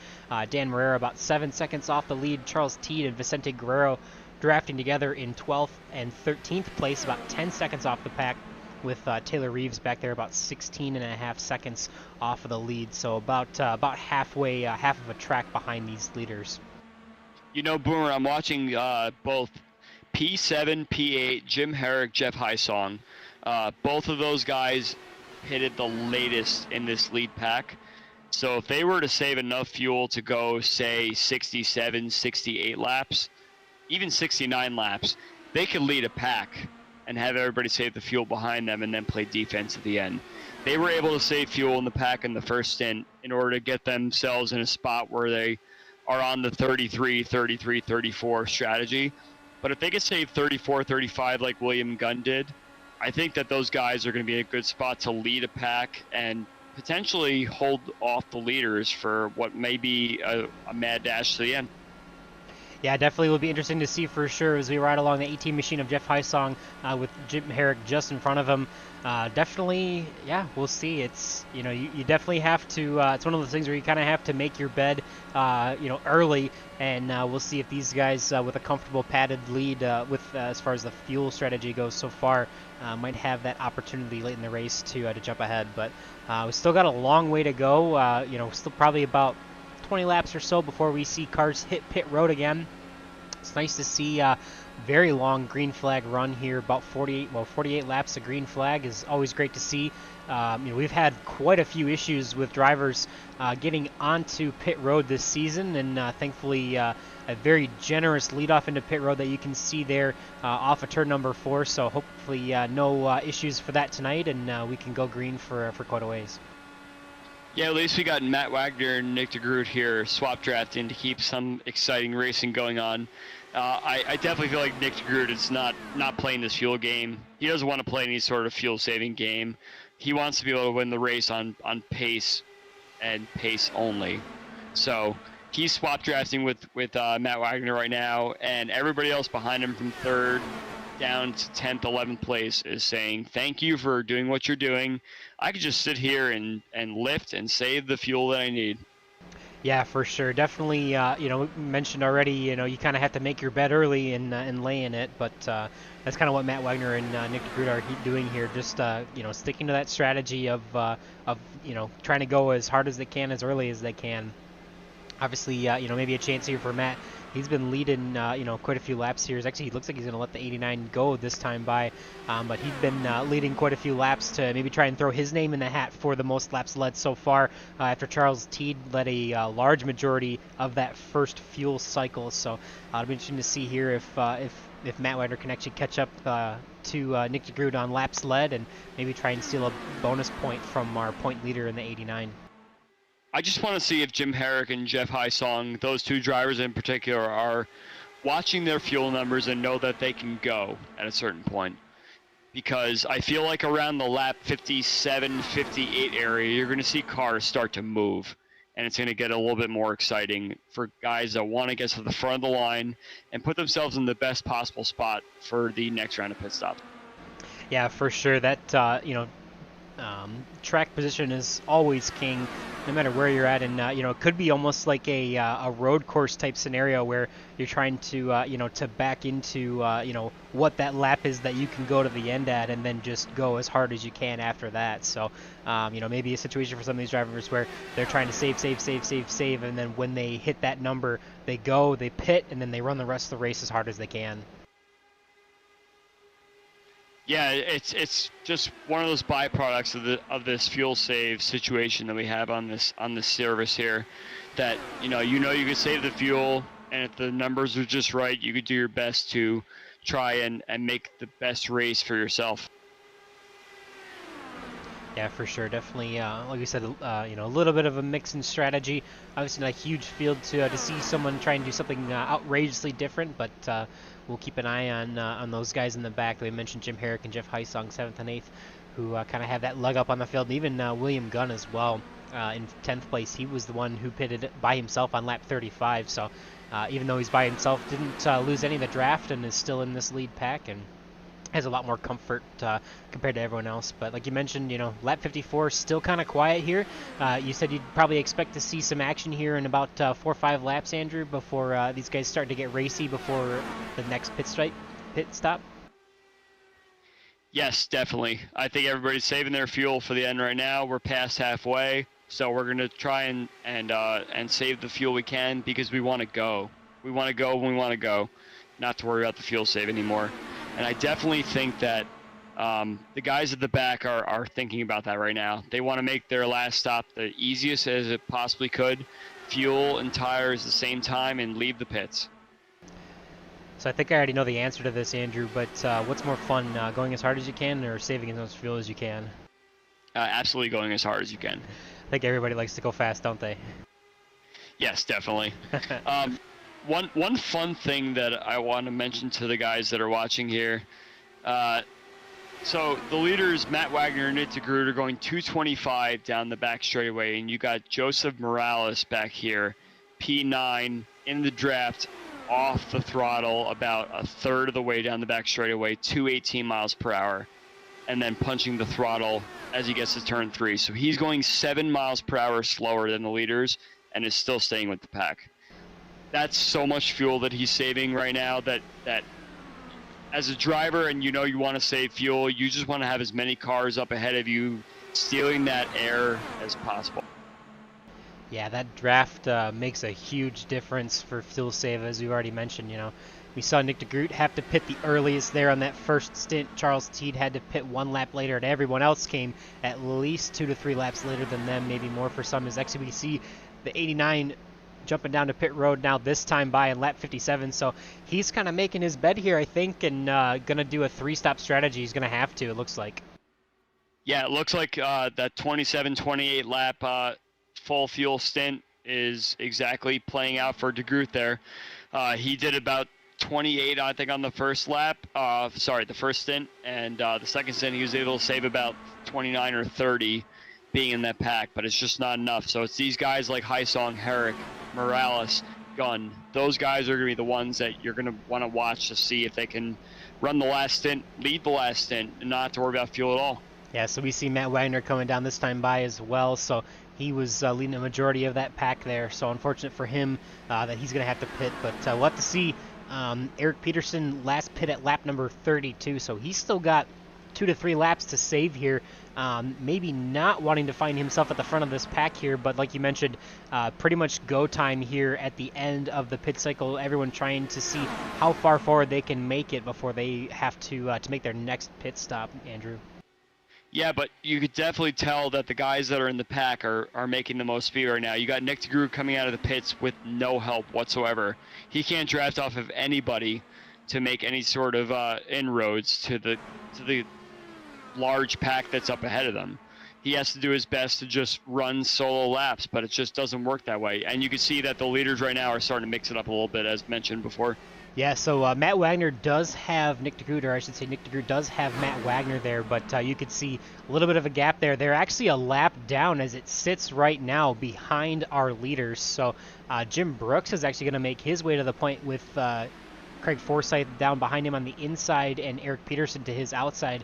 Dan Marrera about 7 seconds off the lead. Charles Teed and Vicente Guerrero drafting together in 12th and 13th place, about 10 seconds off the pack, with Taylor Reeves back there about 16 and a half seconds off of the lead. So about halfway, half of a track behind these leaders. Boomer, I'm watching both P7, P8, Jim Herrick, Jeff Heisong. Both of those guys pitted the latest in this lead pack. So if they were to save enough fuel to go, say, 67, 68 laps, even 69 laps, they could lead a pack and have everybody save the fuel behind them and then play defense at the end. They were able to save fuel in the pack in the first stint in order to get themselves in a spot where they are on the 33, 33, 34 strategy. But if they could save 34, 35 like William Gunn did, I think that those guys are going to be in a good spot to lead a pack and potentially hold off the leaders for what may be a mad dash to the end. Yeah, definitely will be interesting to see for sure as we ride along the 18 machine of Jeff Heisong with Jim Herrick just in front of him. Definitely, yeah, we'll see. It's, you definitely have to, it's one of those things where you kind of have to make your bed, early, and we'll see if these guys with a comfortable padded lead as far as the fuel strategy goes so far might have that opportunity late in the race to jump ahead. But we still got a long way to go, still probably about 20 laps or so before we see cars hit pit road again. It's nice to see very long green flag run here, about 48 laps of green flag is always great to see. We've had quite a few issues with drivers getting onto pit road this season, and thankfully a very generous leadoff into pit road that you can see there off of turn number 4. So hopefully no issues for that tonight, and we can go green for quite a ways. Yeah, at least we got Matt Wagner and Nick DeGroot here swap drafting to keep some exciting racing going on. I definitely feel like Nick DeGroot is not playing this fuel game. He doesn't want to play any sort of fuel-saving game. He wants to be able to win the race on pace and pace only. So he's swap drafting with Matt Wagner right now, and everybody else behind him from 3rd down to 10th, 11th place is saying, thank you for doing what you're doing. I could just sit here and lift and save the fuel that I need. Yeah, for sure. Definitely, mentioned already, you kind of have to make your bed early and lay in it, but that's kind of what Matt Wagner and Nick DeGroot are doing here, just, sticking to that strategy of trying to go as hard as they can, as early as they can. Obviously, maybe a chance here for Matt. He's been leading, quite a few laps here. Actually, he looks like he's going to let the 89 go this time by, but he's been leading quite a few laps to maybe try and throw his name in the hat for the most laps led so far. After Charles Teed led a large majority of that first fuel cycle, so it'll be interesting to see here if Matt Wagner can actually catch up to Nick DeGroot on laps led and maybe try and steal a bonus point from our point leader in the 89. I just want to see if Jim Herrick and Jeff Hysong, those two drivers in particular, are watching their fuel numbers and know that they can go at a certain point. Because I feel like around the lap 57, 58 area, you're going to see cars start to move. And it's going to get a little bit more exciting for guys that want to get to the front of the line and put themselves in the best possible spot for the next round of pit stops. Yeah, for sure. That, track position is always king, no matter where you're at, and it could be almost like a road course type scenario where you're trying to to back into what that lap is that you can go to the end at, and then just go as hard as you can after that. So maybe a situation for some of these drivers where they're trying to save, and then when they hit that number, they go, they pit, and then they run the rest of the race as hard as they can. Yeah, it's just one of those byproducts of this fuel save situation that we have on this service here, that you could save the fuel, and if the numbers are just right, you could do your best to try and make the best race for yourself. Yeah, for sure. Definitely, like we said, a little bit of a mix in strategy. Obviously, not a huge field to see someone try and do something outrageously different, but we'll keep an eye on those guys in the back. We mentioned Jim Herrick and Jeff Hysong, 7th and 8th, who kind of have that leg up on the field. And even William Gunn as well in 10th place. He was the one who pitted by himself on lap 35. So even though he's by himself, didn't lose any of the draft and is still in this lead pack and has a lot more comfort compared to everyone else. But like you mentioned, lap 54 still kind of quiet here. You said you'd probably expect to see some action here in about 4 or 5 laps, Andrew, before these guys start to get racy before the next pit stop. Yes, definitely. I think everybody's saving their fuel for the end right now. We're past halfway, so we're going to try and save the fuel we can, because we want to go. We want to go when we want to go, not to worry about the fuel save anymore. And I definitely think that the guys at the back are thinking about that right now. They want to make their last stop the easiest as it possibly could, fuel and tires at the same time, and leave the pits. So I think I already know the answer to this, Andrew, but what's more fun, going as hard as you can or saving as much fuel as you can? Absolutely going as hard as you can. I think everybody likes to go fast, don't they? Yes, definitely. One fun thing that I want to mention to the guys that are watching here. So the leaders, Matt Wagner and Nick DeGroot, are going 225 down the back straightaway, and you got Joseph Morales back here, P9 in the draft, off the throttle about a third of the way down the back straightaway, 218 miles per hour, and then punching the throttle as he gets to turn 3. So he's going 7 miles per hour slower than the leaders and is still staying with the pack. That's so much fuel that he's saving right now that as a driver, and you want to save fuel, you just want to have as many cars up ahead of you stealing that air as possible. Yeah, that draft makes a huge difference for fuel save, as we've already mentioned. We saw Nick DeGroot have to pit the earliest there on that first stint. Charles Teed had to pit 1 lap later, and everyone else came at least 2 to 3 laps later than them, maybe more for some. As actually we see the 89 jumping down to pit road now, this time by in lap 57. So he's kind of making his bed here, I think, and going to do a 3-stop strategy. He's going to have to, it looks like. Yeah, it looks like that 27-28 lap full fuel stint is exactly playing out for DeGroot there. He did about 28, I think, on the first lap. The first stint. And the second stint, he was able to save about 29 or 30 being in that pack, but it's just not enough. So it's these guys like Hysong, Herrick, Morales, Gunn. Those guys are going to be the ones that you're going to want to watch to see if they can run the last stint, lead the last stint, and not have to worry about fuel at all. Yeah, so we see Matt Wagner coming down this time by as well. So he was leading the majority of that pack there. So unfortunate for him that he's going to have to pit. But we'll have to see. Eric Peterson last pit at lap number 32. So he's still got 2 to 3 laps to save here. Maybe not wanting to find himself at the front of this pack here, but like you mentioned, pretty much go time here at the end of the pit cycle. Everyone trying to see how far forward they can make it before they have to make their next pit stop, Andrew. Yeah, but you could definitely tell that the guys that are in the pack are making the most speed right now. You got Nick DeGroot coming out of the pits with no help whatsoever. He can't draft off of anybody to make any sort of inroads to the large pack that's up ahead of them. He has to do his best to just run solo laps, but it just doesn't work that way. And you can see that the leaders right now are starting to mix it up a little bit, as mentioned before. Yeah, so Matt Wagner does have Nick DeGroot, or I should say Nick DeGroot does have Matt Wagner there, but you could see a little bit of a gap there. They're actually a lap down as it sits right now behind our leaders. So Jim Brooks is actually going to make his way to the point with Craig Forsyth down behind him on the inside and Eric Peterson to his outside.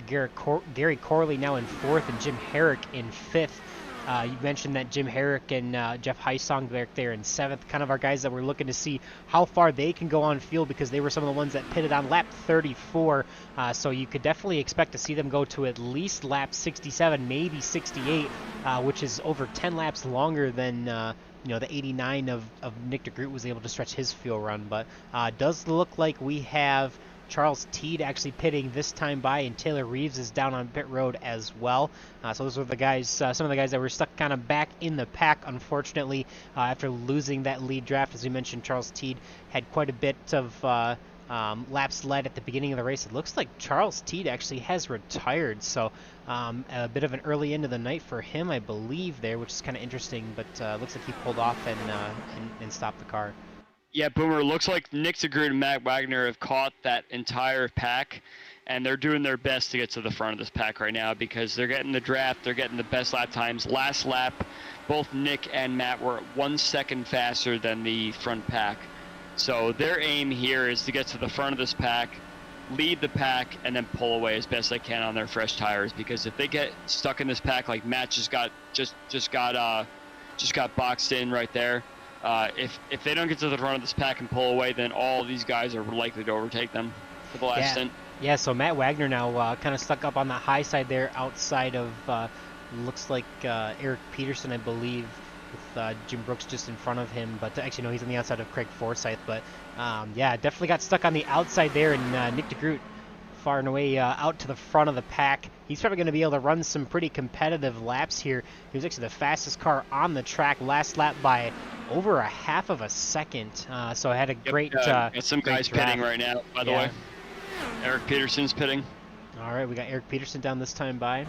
Gary Corley now in 4th and Jim Herrick in 5th. You mentioned that Jim Herrick and Jeff Heisong back there in 7th, kind of our guys that we're looking to see how far they can go on field because they were some of the ones that pitted on lap 34. So you could definitely expect to see them go to at least lap 67, maybe 68, which is over 10 laps longer than the 89 of Nick DeGroot was able to stretch his fuel run. But does look like we have Charles Teed actually pitting this time by, and Taylor Reeves is down on pit road as well. So those were the guys, some of the guys that were stuck kind of back in the pack, unfortunately, after losing that lead draft. As we mentioned, Charles Teed had quite a bit of laps led at the beginning of the race. It looks like Charles Teed actually has retired, so a bit of an early end of the night for him, I believe, there, which is kind of interesting, but looks like he pulled off and stopped the car. Yeah, Boomer, looks like Nick DeGroot and Matt Wagner have caught that entire pack, and they're doing their best to get to the front of this pack right now because they're getting the draft, they're getting the best lap times. Last lap, both Nick and Matt were 1 second faster than the front pack. So their aim here is to get to the front of this pack, lead the pack, and then pull away as best they can on their fresh tires, because if they get stuck in this pack like Matt just got boxed in right there, if they don't get to the front of this pack and pull away, then all of these guys are likely to overtake them for the last stint. Yeah, so Matt Wagner now kind of stuck up on the high side there outside of, looks like Eric Peterson, I believe, with Jim Brooks just in front of him. But actually, no, he's on the outside of Craig Forsyth. But yeah, definitely got stuck on the outside there, and Nick DeGroot far and away out to the front of the pack. He's probably going to be able to run some pretty competitive laps here. He was actually the fastest car on the track last lap by over a half of a second. So I had a great got some great guys draft. pitting right now, by the way. Eric Peterson's pitting. All right, we got Eric Peterson down this time by.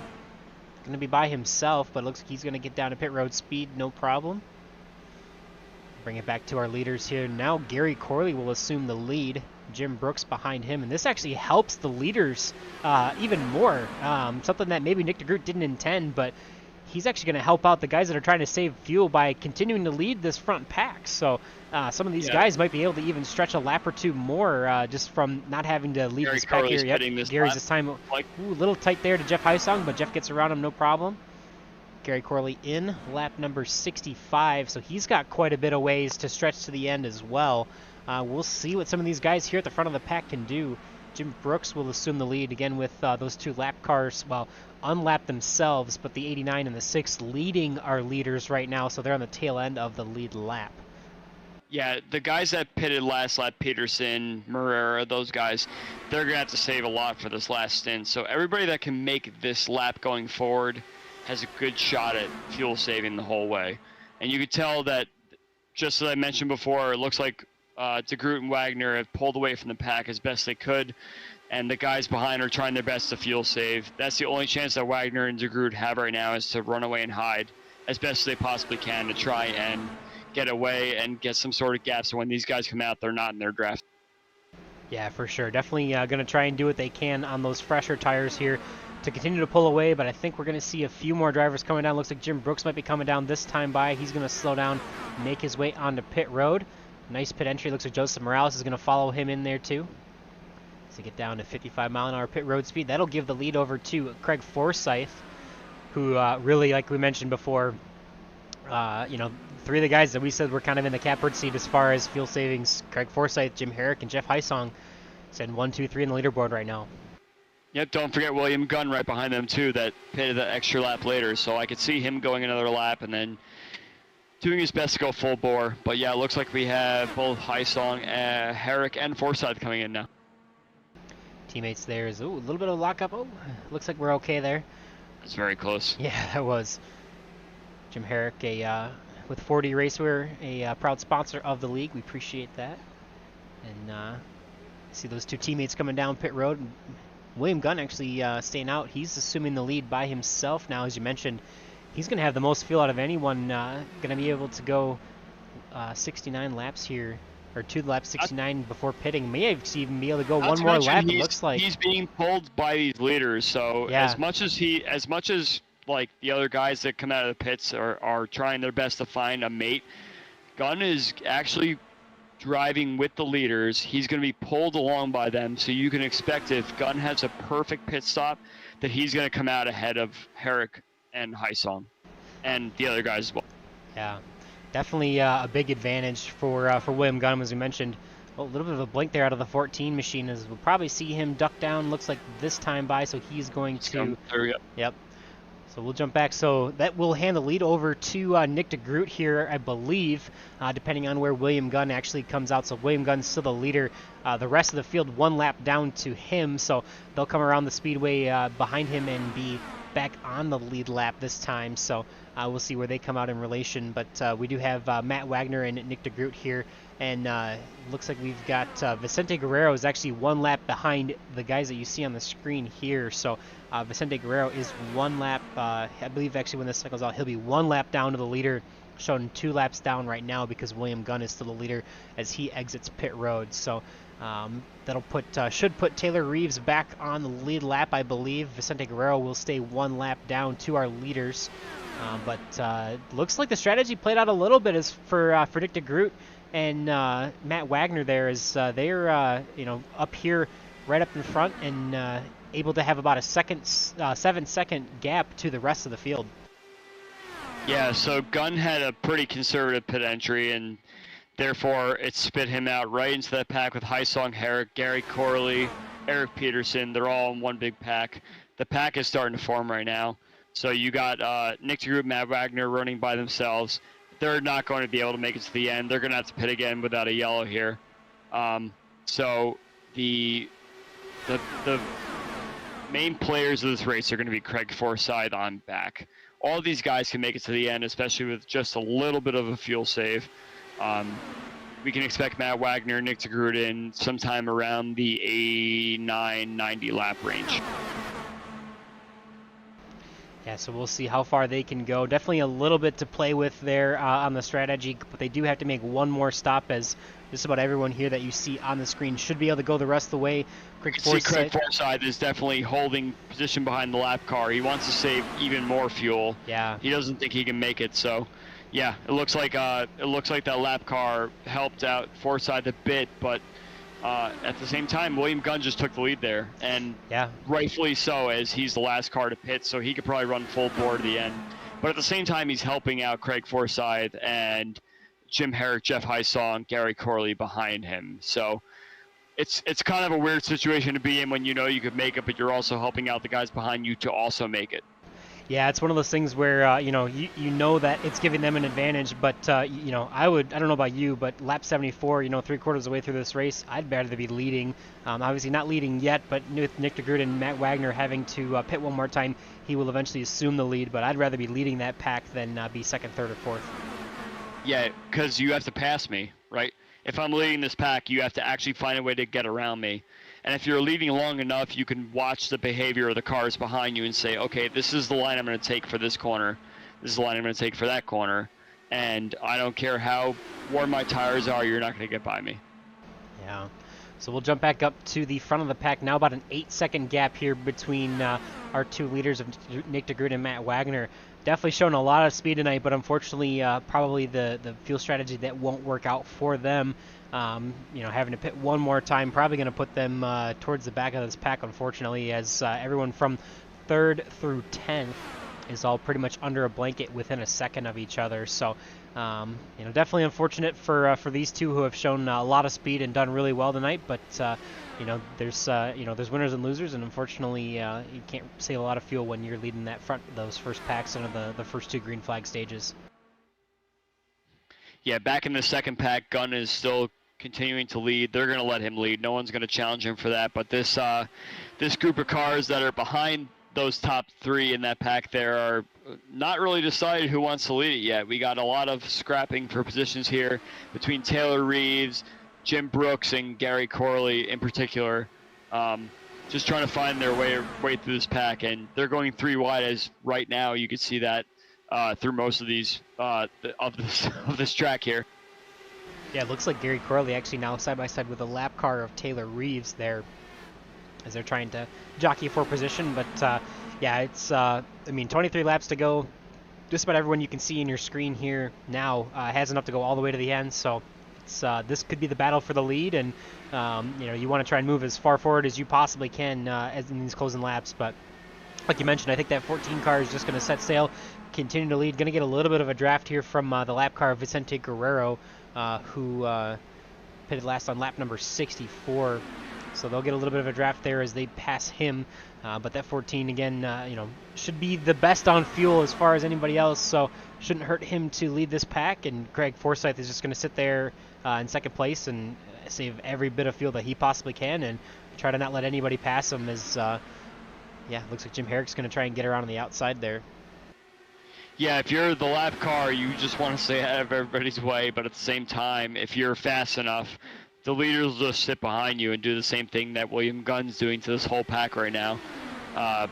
Going to be by himself, but it looks like he's going to get down to pit road speed, no problem. Bring it back to our leaders here. Now Gary Corley will assume the lead. Jim Brooks behind him, and this actually helps the leaders even more. Something that maybe Nick DeGroot didn't intend, but he's actually going to help out the guys that are trying to save fuel by continuing to lead this front pack. So some of these guys might be able to even stretch a lap or two more just from not having to lead this pack here. Gary's this time, a little tight there to Jeff Heisong, but Jeff gets around him, no problem. Gary Corley in lap number 65, so he's got quite a bit of ways to stretch to the end as well. We'll see what some of these guys here at the front of the pack can do. Jim Brooks will assume the lead again with those two lap cars, well, unlapped themselves, but the 89 and the 6 leading our leaders right now, so they're on the tail end of the lead lap. Yeah, the guys that pitted last lap, Peterson, Marrera, those guys, they're going to have to save a lot for this last stint. So everybody that can make this lap going forward has a good shot at fuel saving the whole way. And you could tell that, just as I mentioned before, it looks like DeGroot and Wagner have pulled away from the pack as best they could, and the guys behind are trying their best to fuel save. That's the only chance that Wagner and DeGroot have right now, is to run away and hide as best as they possibly can to try and get away and get some sort of gap so when these guys come out, they're not in their draft. Yeah, for sure. Definitely going to try and do what they can on those fresher tires here to continue to pull away, but I think we're going to see a few more drivers coming down. Looks like Jim Brooks might be coming down this time by. He's going to slow down, make his way onto pit road. Nice pit entry. Looks like Joseph Morales is going to follow him in there too. So get down to 55-mile-an-hour pit road speed. That'll give the lead over to Craig Forsyth, who really, like we mentioned before, three of the guys that we said were kind of in the catbird seat as far as fuel savings. Craig Forsyth, Jim Herrick, and Jeff Heisong send 1, 2, 3 in the leaderboard right now. Yep, don't forget William Gunn right behind them too, that pitted that extra lap later. So I could see him going another lap and then doing his best to go full bore. But yeah, it looks like we have both Hysong, Herrick, and Forsyth coming in now. Teammates there is, ooh, a little bit of lockup. Oh, looks like we're okay there. It's very close. Yeah, that was. Jim Herrick, with 40 Racewear, a proud sponsor of the league. We appreciate that. And see those two teammates coming down pit road. William Gunn actually staying out. He's assuming the lead by himself now, as you mentioned. He's going to have the most fuel out of anyone. Going to be able to go 69 laps here, or 2 laps 69 before pitting. May even be able to go one more lap. It looks like he's being pulled by these leaders. So yeah. as much as like the other guys that come out of the pits are trying their best to find a mate, Gunn is actually driving with the leaders. He's going to be pulled along by them, so you can expect if Gunn has a perfect pit stop that he's going to come out ahead of Herrick and Hysong and the other guys as well. Yeah, definitely a big advantage for William Gunn, as we mentioned. Oh, a little bit of a blink there out of the 14 machine, as we'll probably see him duck down. Looks like this time by, so he's going to. There we go. Yep. So we'll jump back. So that will hand the lead over to Nick DeGroot here, I believe, depending on where William Gunn actually comes out. So William Gunn's still the leader. The rest of the field 1 lap down to him. So they'll come around the speedway behind him and be back on the lead lap this time. So we'll see where they come out in relation. But we do have Matt Wagner and Nick DeGroot here. And looks like we've got Vicente Guerrero is actually 1 lap behind the guys that you see on the screen here. So Vicente Guerrero is 1 lap, I believe actually when this cycles out, he'll be 1 lap down to the leader, shown 2 laps down right now because William Gunn is still the leader as he exits pit road. So that'll should put Taylor Reeves back on the lead lap, I believe. Vicente Guerrero will stay 1 lap down to our leaders. But looks like the strategy played out a little bit as for Nick DeGroot and Matt Wagner there, as they're up here right up in front and able to have about a 7-second gap to the rest of the field. Yeah, so Gunn had a pretty conservative pit entry, and therefore it spit him out right into that pack with Hysong, Herrick, Gary Corley, Eric Peterson. They're all in one big pack. The pack is starting to form right now. So you got Nick DeGroot, Matt Wagner running by themselves. They're not going to be able to make it to the end. They're going to have to pit again without a yellow here. So the main players of this race are going to be Craig Forsyth on back. All these guys can make it to the end, especially with just a little bit of a fuel save. We can expect Matt Wagner, Nick DeGroot in sometime around the 89, 90 lap range. Yeah, so we'll see how far they can go. Definitely a little bit to play with there on the strategy, but they do have to make one more stop, as just about everyone here that you see on the screen should be able to go the rest of the way. Craig Forsyth is definitely holding position behind the lap car. He wants to save even more fuel. Yeah. He doesn't think he can make it, so yeah, it looks like that lap car helped out Forsyth a bit, but at the same time, William Gunn just took the lead there, and yeah, rightfully so, as he's the last car to pit, so he could probably run full bore to the end. But at the same time, he's helping out Craig Forsyth and Jim Herrick, Jeff Hysong, Gary Corley behind him. So it's kind of a weird situation to be in when you know you could make it, but you're also helping out the guys behind you to also make it. Yeah, it's one of those things where you know that it's giving them an advantage, but I don't know about you, but lap 74, 3/4 of the way through this race, I'd rather be leading. Obviously not leading yet, but with Nick DeGroot and Matt Wagner having to pit one more time, he will eventually assume the lead. But I'd rather be leading that pack than be second, third, or fourth. Yeah, because you have to pass me, right? If I'm leading this pack, you have to actually find a way to get around me. And if you're leading long enough, you can watch the behavior of the cars behind you and say, okay, this is the line I'm going to take for this corner. This is the line I'm going to take for that corner. And I don't care how warm my tires are, you're not going to get by me. Yeah. So we'll jump back up to the front of the pack now. About an 8-second gap here between our two leaders of Nick DeGroot and Matt Wagner. Definitely showing a lot of speed tonight, but unfortunately probably the fuel strategy that won't work out for them. Having to pit one more time, probably going to put them towards the back of this pack, unfortunately, as everyone from 3rd through 10th is all pretty much under a blanket within a second of each other. So Definitely unfortunate for these two who have shown a lot of speed and done really well tonight. But there's winners and losers, and unfortunately, you can't save a lot of fuel when you're leading those first packs into the first two green flag stages. Yeah, back in the second pack, Gunn is still continuing to lead. They're going to let him lead. No one's going to challenge him for that. But this group of cars that are behind those top three in that pack there are not really decided who wants to lead it yet. We got a lot of scrapping for positions here between Taylor Reeves, Jim Brooks, and Gary Corley in particular. Just trying to find their way through this pack, and they're going three wide as right now. You can see that through most of these of this track here. Yeah, it looks like Gary Corley actually now side by side with a lap car of Taylor Reeves there, as they're trying to jockey for position. But it's 23 laps to go. Just about everyone you can see in your screen here now has enough to go all the way to the end. So this could be the battle for the lead, and you want to try and move as far forward as you possibly can as in these closing laps. But like you mentioned, I think that 14 car is just going to set sail, continue to lead. Going to get a little bit of a draft here from the lap car of Vicente Guerrero, who pitted last on lap number 64. So they'll get a little bit of a draft there as they pass him. But that 14, again, should be the best on fuel as far as anybody else. So shouldn't hurt him to lead this pack. And Greg Forsyth is just going to sit there in second place and save every bit of fuel that he possibly can and try to not let anybody pass him as, looks like Jim Herrick's going to try and get around on the outside there. Yeah, if you're the lap car, you just want to stay out of everybody's way. But at the same time, if you're fast enough, the leaders will just sit behind you and do the same thing that William Gunn's doing to this whole pack right now.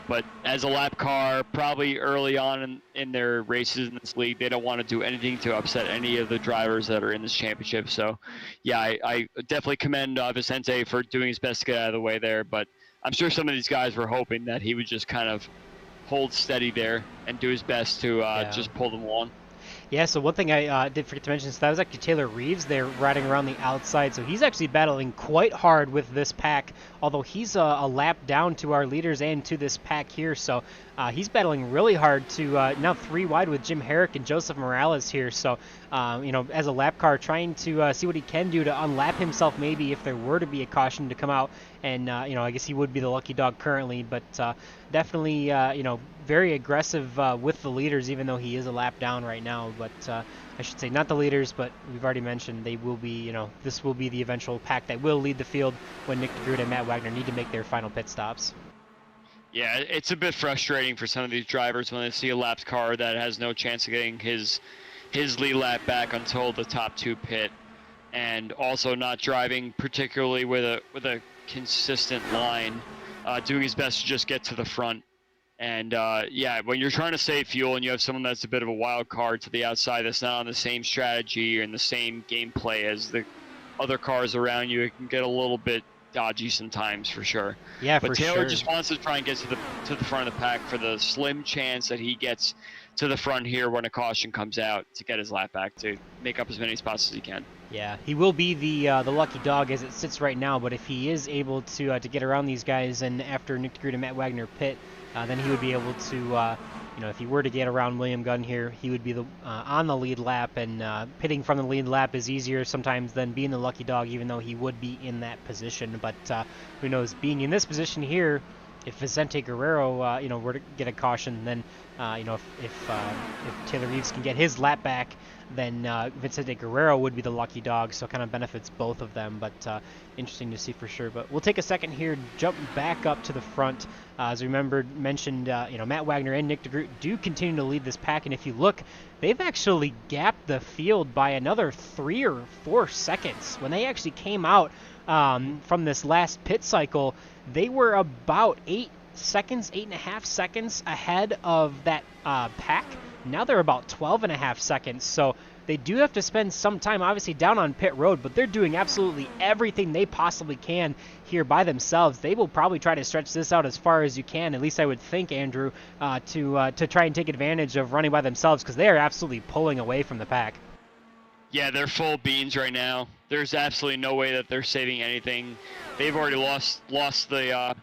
But as a lap car, probably early on in their races in this league, they don't want to do anything to upset any of the drivers that are in this championship. So, yeah, I definitely commend Vicente for doing his best to get out of the way there. But I'm sure some of these guys were hoping that he would just kind of hold steady there and do his best to just pull them along. Yeah, so one thing I did forget to mention, so that was actually Taylor Reeves there riding around the outside. So he's actually battling quite hard with this pack, although he's a lap down to our leaders and to this pack here. So he's battling really hard to now three wide with Jim Herrick and Joseph Morales here. So, as a lap car, trying to see what he can do to unlap himself maybe if there were to be a caution to come out. And, I guess he would be the lucky dog currently, but definitely, very aggressive with the leaders, even though he is a lap down right now. But I should say not the leaders, but we've already mentioned they will be, this will be the eventual pack that will lead the field when Nick DeGroot and Matt Wagner need to make their final pit stops. Yeah, it's a bit frustrating for some of these drivers when they see a lapped car that has no chance of getting his lead lap back until the top two pit, and also not driving particularly with a consistent line, doing his best to just get to the front. And when you're trying to save fuel and you have someone that's a bit of a wild card to the outside that's not on the same strategy or in the same gameplay as the other cars around you, it can get a little bit dodgy sometimes for sure. Yeah, but for Taylor sure. just wants to try and get to the front of the pack for the slim chance that he gets to the front here when a caution comes out to get his lap back to make up as many spots as he can. Yeah, he will be the lucky dog as it sits right now, but if he is able to get around these guys and after Nick DeGroot and Matt Wagner pit, then he would be able to, if he were to get around William Gunn here, he would be on the lead lap, and pitting from the lead lap is easier sometimes than being the lucky dog, even though he would be in that position. But who knows, being in this position here, if Vicente Guerrero, were to get a caution, then, if Taylor Reeves can get his lap back, then Vicente Guerrero would be the lucky dog, so it kind of benefits both of them. But interesting to see for sure. But we'll take a second here, jump back up to the front. As we mentioned, Matt Wagner and Nick DeGroot do continue to lead this pack, and if you look, they've actually gapped the field by another 3 or 4 seconds. When they actually came out from this last pit cycle, they were about 8.5 seconds ahead of that pack. Now they're about 12.5 seconds, so they do have to spend some time obviously down on pit road, but they're doing absolutely everything they possibly can here by themselves. They will probably try to stretch this out as far as you can, at least I would think, Andrew, to try and take advantage of running by themselves, because they are absolutely pulling away from the pack. Yeah, they're full beans right now. There's absolutely no way that they're saving anything. They've already lost the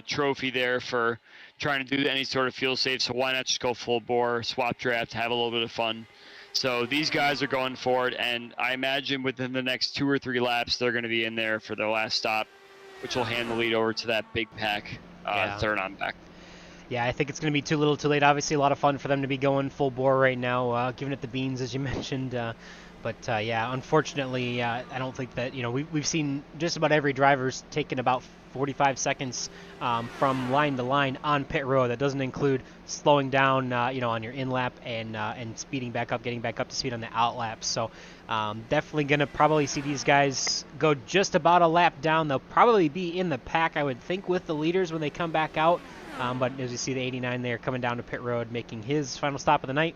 trophy there for trying to do any sort of fuel save, so why not just go full bore, swap draft, have a little bit of fun. So these guys are going for it, and I imagine within the next 2 or 3 laps, they're going to be in there for their last stop, which will hand the lead over to that big pack third on back. Yeah, I think it's going to be too little too late. Obviously, a lot of fun for them to be going full bore right now, giving it the beans, as you mentioned. But yeah, unfortunately, I don't think that, we've seen just about every driver's taken about 45 seconds from line to line on pit road. That doesn't include slowing down, on your in lap and speeding back up, getting back up to speed on the out laps. So definitely going to probably see these guys go just about a lap down. They'll probably be in the pack, I would think, with the leaders when they come back out. But as you see, the 89 there coming down to pit road, making his final stop of the night.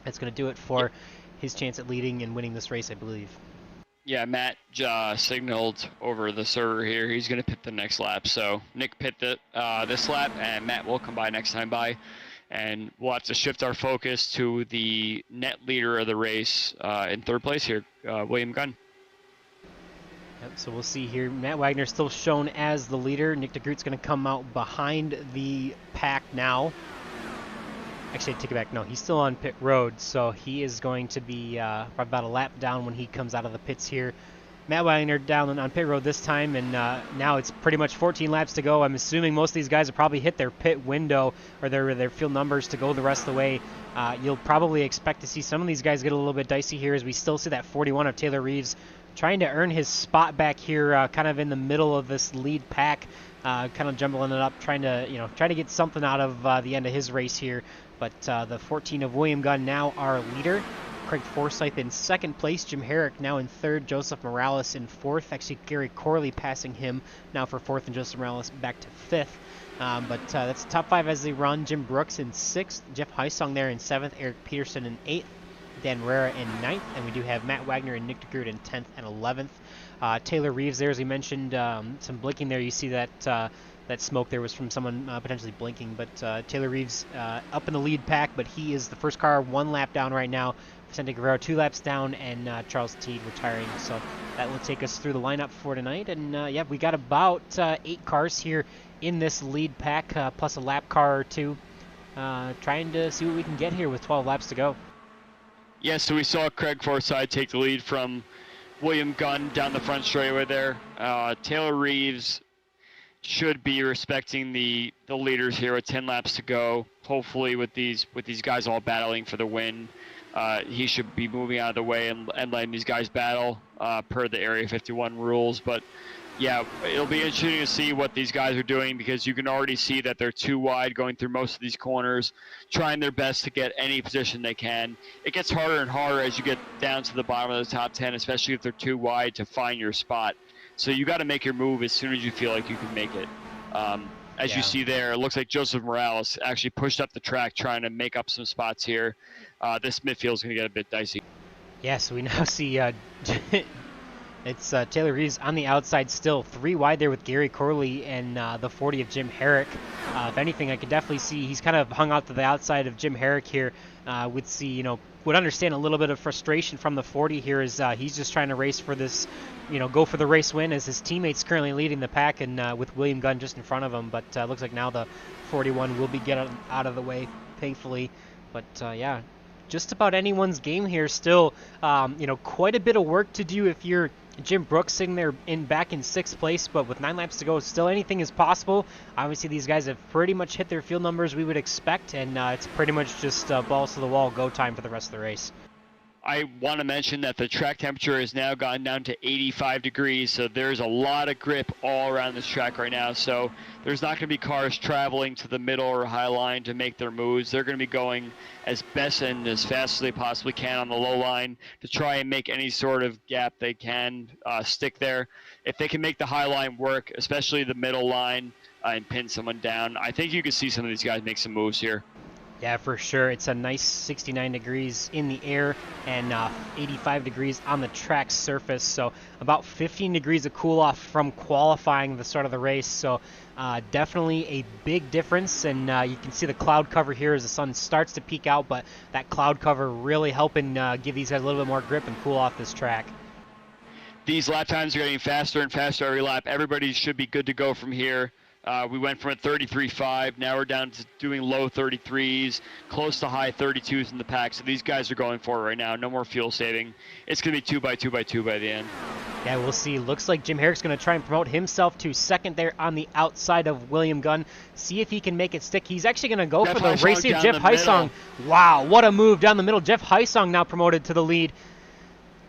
That's going to do it for his chance at leading and winning this race, I believe. Yeah, Matt signaled over the server here. He's going to pit the next lap. So Nick pit this lap, and Matt will come by next time by. And we'll have to shift our focus to the net leader of the race in third place here, William Gunn. Yep, so we'll see here. Matt Wagner still shown as the leader. Nick DeGroot's going to come out behind the pack now. Actually, I take it back. No, he's still on pit road, so he is going to be about a lap down when he comes out of the pits here. Matt Wagner down on pit road this time, and now it's pretty much 14 laps to go. I'm assuming most of these guys have probably hit their pit window or their field numbers to go the rest of the way. You'll probably expect to see some of these guys get a little bit dicey here as we still see that 41 of Taylor Reeves trying to earn his spot back here, kind of in the middle of this lead pack, kind of jumbling it up, trying to get something out of the end of his race here. But the 14 of William Gunn now our leader. Craig Forsyth in second place. Jim Herrick now in third. Joseph Morales in fourth. Actually, Gary Corley passing him now for fourth, and Joseph Morales back to fifth. But that's the top five as they run. Jim Brooks in sixth. Jeff Heisong there in seventh. Eric Peterson in eighth. Dan Rera in ninth. And we do have Matt Wagner and Nick DeGroot in 10th and 11th. Taylor Reeves there, as we mentioned, some blinking there. You see that that smoke there was from someone potentially blinking. But Taylor Reeves up in the lead pack, but he is the first car one lap down right now. Vicente Guerrero 2 laps down, and Charles Teague retiring. So that will take us through the lineup for tonight. And yeah, we got about 8 cars here in this lead pack, plus a lap car or two, trying to see what we can get here with 12 laps to go. Yeah, so we saw Craig Forsyth take the lead from William Gunn down the front straightaway there. Taylor Reeves should be respecting the leaders here with 10 laps to go. Hopefully with these guys all battling for the win, he should be moving out of the way and letting these guys battle per the Area 51 rules. But yeah, it'll be interesting to see what these guys are doing, because you can already see that they're too wide going through most of these corners, trying their best to get any position they can. It gets harder and harder as you get down to the bottom of the top 10, especially if they're too wide to find your spot. So you got to make your move as soon as you feel like you can make it. As you see there, it looks like Joseph Morales actually pushed up the track trying to make up some spots here. This midfield is going to get a bit dicey. Yeah, so we now see it's Taylor Reeves on the outside still, 3 wide there with Gary Corley and the 40 of Jim Herrick. If anything, I could definitely see he's kind of hung out to the outside of Jim Herrick here. Would understand a little bit of frustration from the 40 here as he's just trying to race for this, go for the race win, as his teammates currently leading the pack, and with William Gunn just in front of him. But looks like now the 41 will be getting out of the way, thankfully. But yeah, just about anyone's game here still. Quite a bit of work to do if you're Jim Brooks sitting there back in 6th place, but with 9 laps to go, still anything is possible. Obviously, these guys have pretty much hit their field numbers we would expect, and it's pretty much just balls to the wall, go time for the rest of the race. I want to mention that the track temperature has now gone down to 85 degrees, so there's a lot of grip all around this track right now. So there's not going to be cars traveling to the middle or high line to make their moves. They're going to be going as best and as fast as they possibly can on the low line to try and make any sort of gap they can stick there. If they can make the high line work, especially the middle line, and pin someone down, I think you can see some of these guys make some moves here. Yeah, for sure. It's a nice 69 degrees in the air and 85 degrees on the track surface. So about 15 degrees of cool off from qualifying the start of the race. So definitely a big difference. And you can see the cloud cover here as the sun starts to peek out. But that cloud cover really helping give these guys a little bit more grip and cool off this track. These lap times are getting faster and faster every lap. Everybody should be good to go from here. We went from a 33.5, now we're down to doing low 33s, close to high 32s in the pack. So these guys are going for it right now. No more fuel saving. It's going to be 2x2x2 by the end. Yeah, we'll see. Looks like Jim Herrick's going to try and promote himself to second there on the outside of William Gunn. See if he can make it stick. He's actually going to go for the race here. Jeff Heisong. Wow, what a move down the middle. Jeff Heisong now promoted to the lead.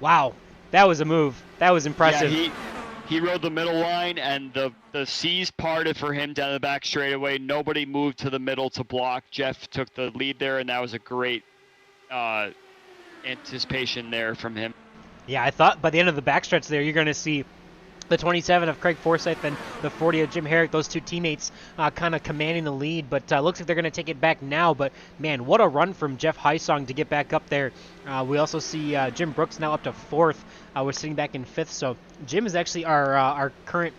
Wow, that was a move. That was impressive. Yeah, he rode the middle line, and the C's parted for him down the back straightaway. Nobody moved to the middle to block. Jeff took the lead there, and that was a great anticipation there from him. Yeah, I thought by the end of the backstretch there, you're going to see the 27 of Craig Forsyth and the 40 of Jim Herrick, those two teammates kind of commanding the lead, but looks like they're going to take it back now. But, man, what a run from Jeff Heisong to get back up there. We also see Jim Brooks now up to 4th. We're sitting back in 5th, so Jim is actually our current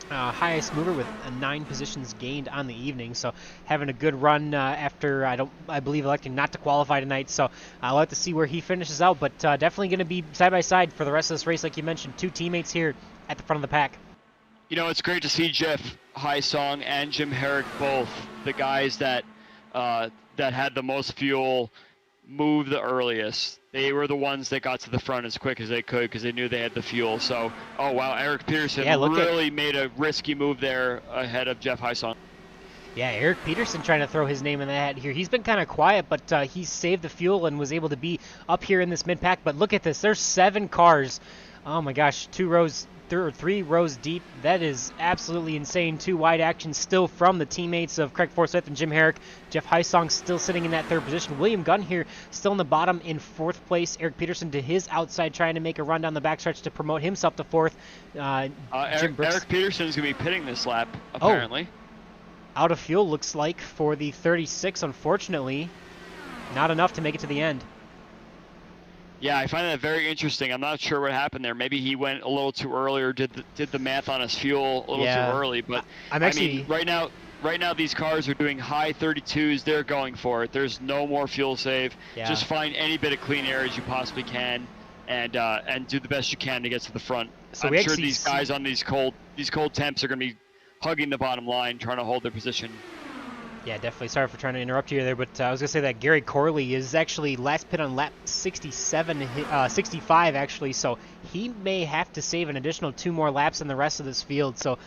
highest mover with 9 positions gained on the evening. So having a good run after I believe electing not to qualify tonight. So I'll have to see where he finishes out, but definitely going to be side by side for the rest of this race, like you mentioned. 2 teammates here at the front of the pack. You know, it's great to see Jeff Heisong and Jim Herrick, both the guys that had the most fuel, move the earliest. They were the ones that got to the front as quick as they could because they knew they had the fuel. So, oh wow, Eric Peterson really made a risky move there ahead of Jeff Heisong. Yeah, Eric Peterson trying to throw his name in the hat here. He's been kind of quiet, but he saved the fuel and was able to be up here in this mid-pack. But look at this. There's 7 cars. Oh my gosh, 3 rows deep. That is absolutely insane. 2 wide actions still from the teammates of Craig Forsyth and Jim Herrick. Jeff Heisong still sitting in that 3rd position. William Gunn here still in the bottom in 4th place. Eric Peterson to his outside trying to make a run down the backstretch to promote himself to 4th. Eric Peterson is going to be pitting this lap, apparently. Oh, out of fuel looks like for the 36, unfortunately. Not enough to make it to the end. Yeah, I find that very interesting. I'm not sure what happened there. Maybe he went a little too early or did the math on his fuel a little too early. But I mean, right now these cars are doing high 32s. They're going for it. There's no more fuel save. Yeah. Just find any bit of clean air as you possibly can, and do the best you can to get to the front. So I'm sure these guys on these cold temps are going to be hugging the bottom line, trying to hold their position. Yeah, definitely. Sorry for trying to interrupt you there, but I was going to say that Gary Corley is actually last pit on lap 65 actually, so he may have to save an additional 2 more laps in the rest of this field. So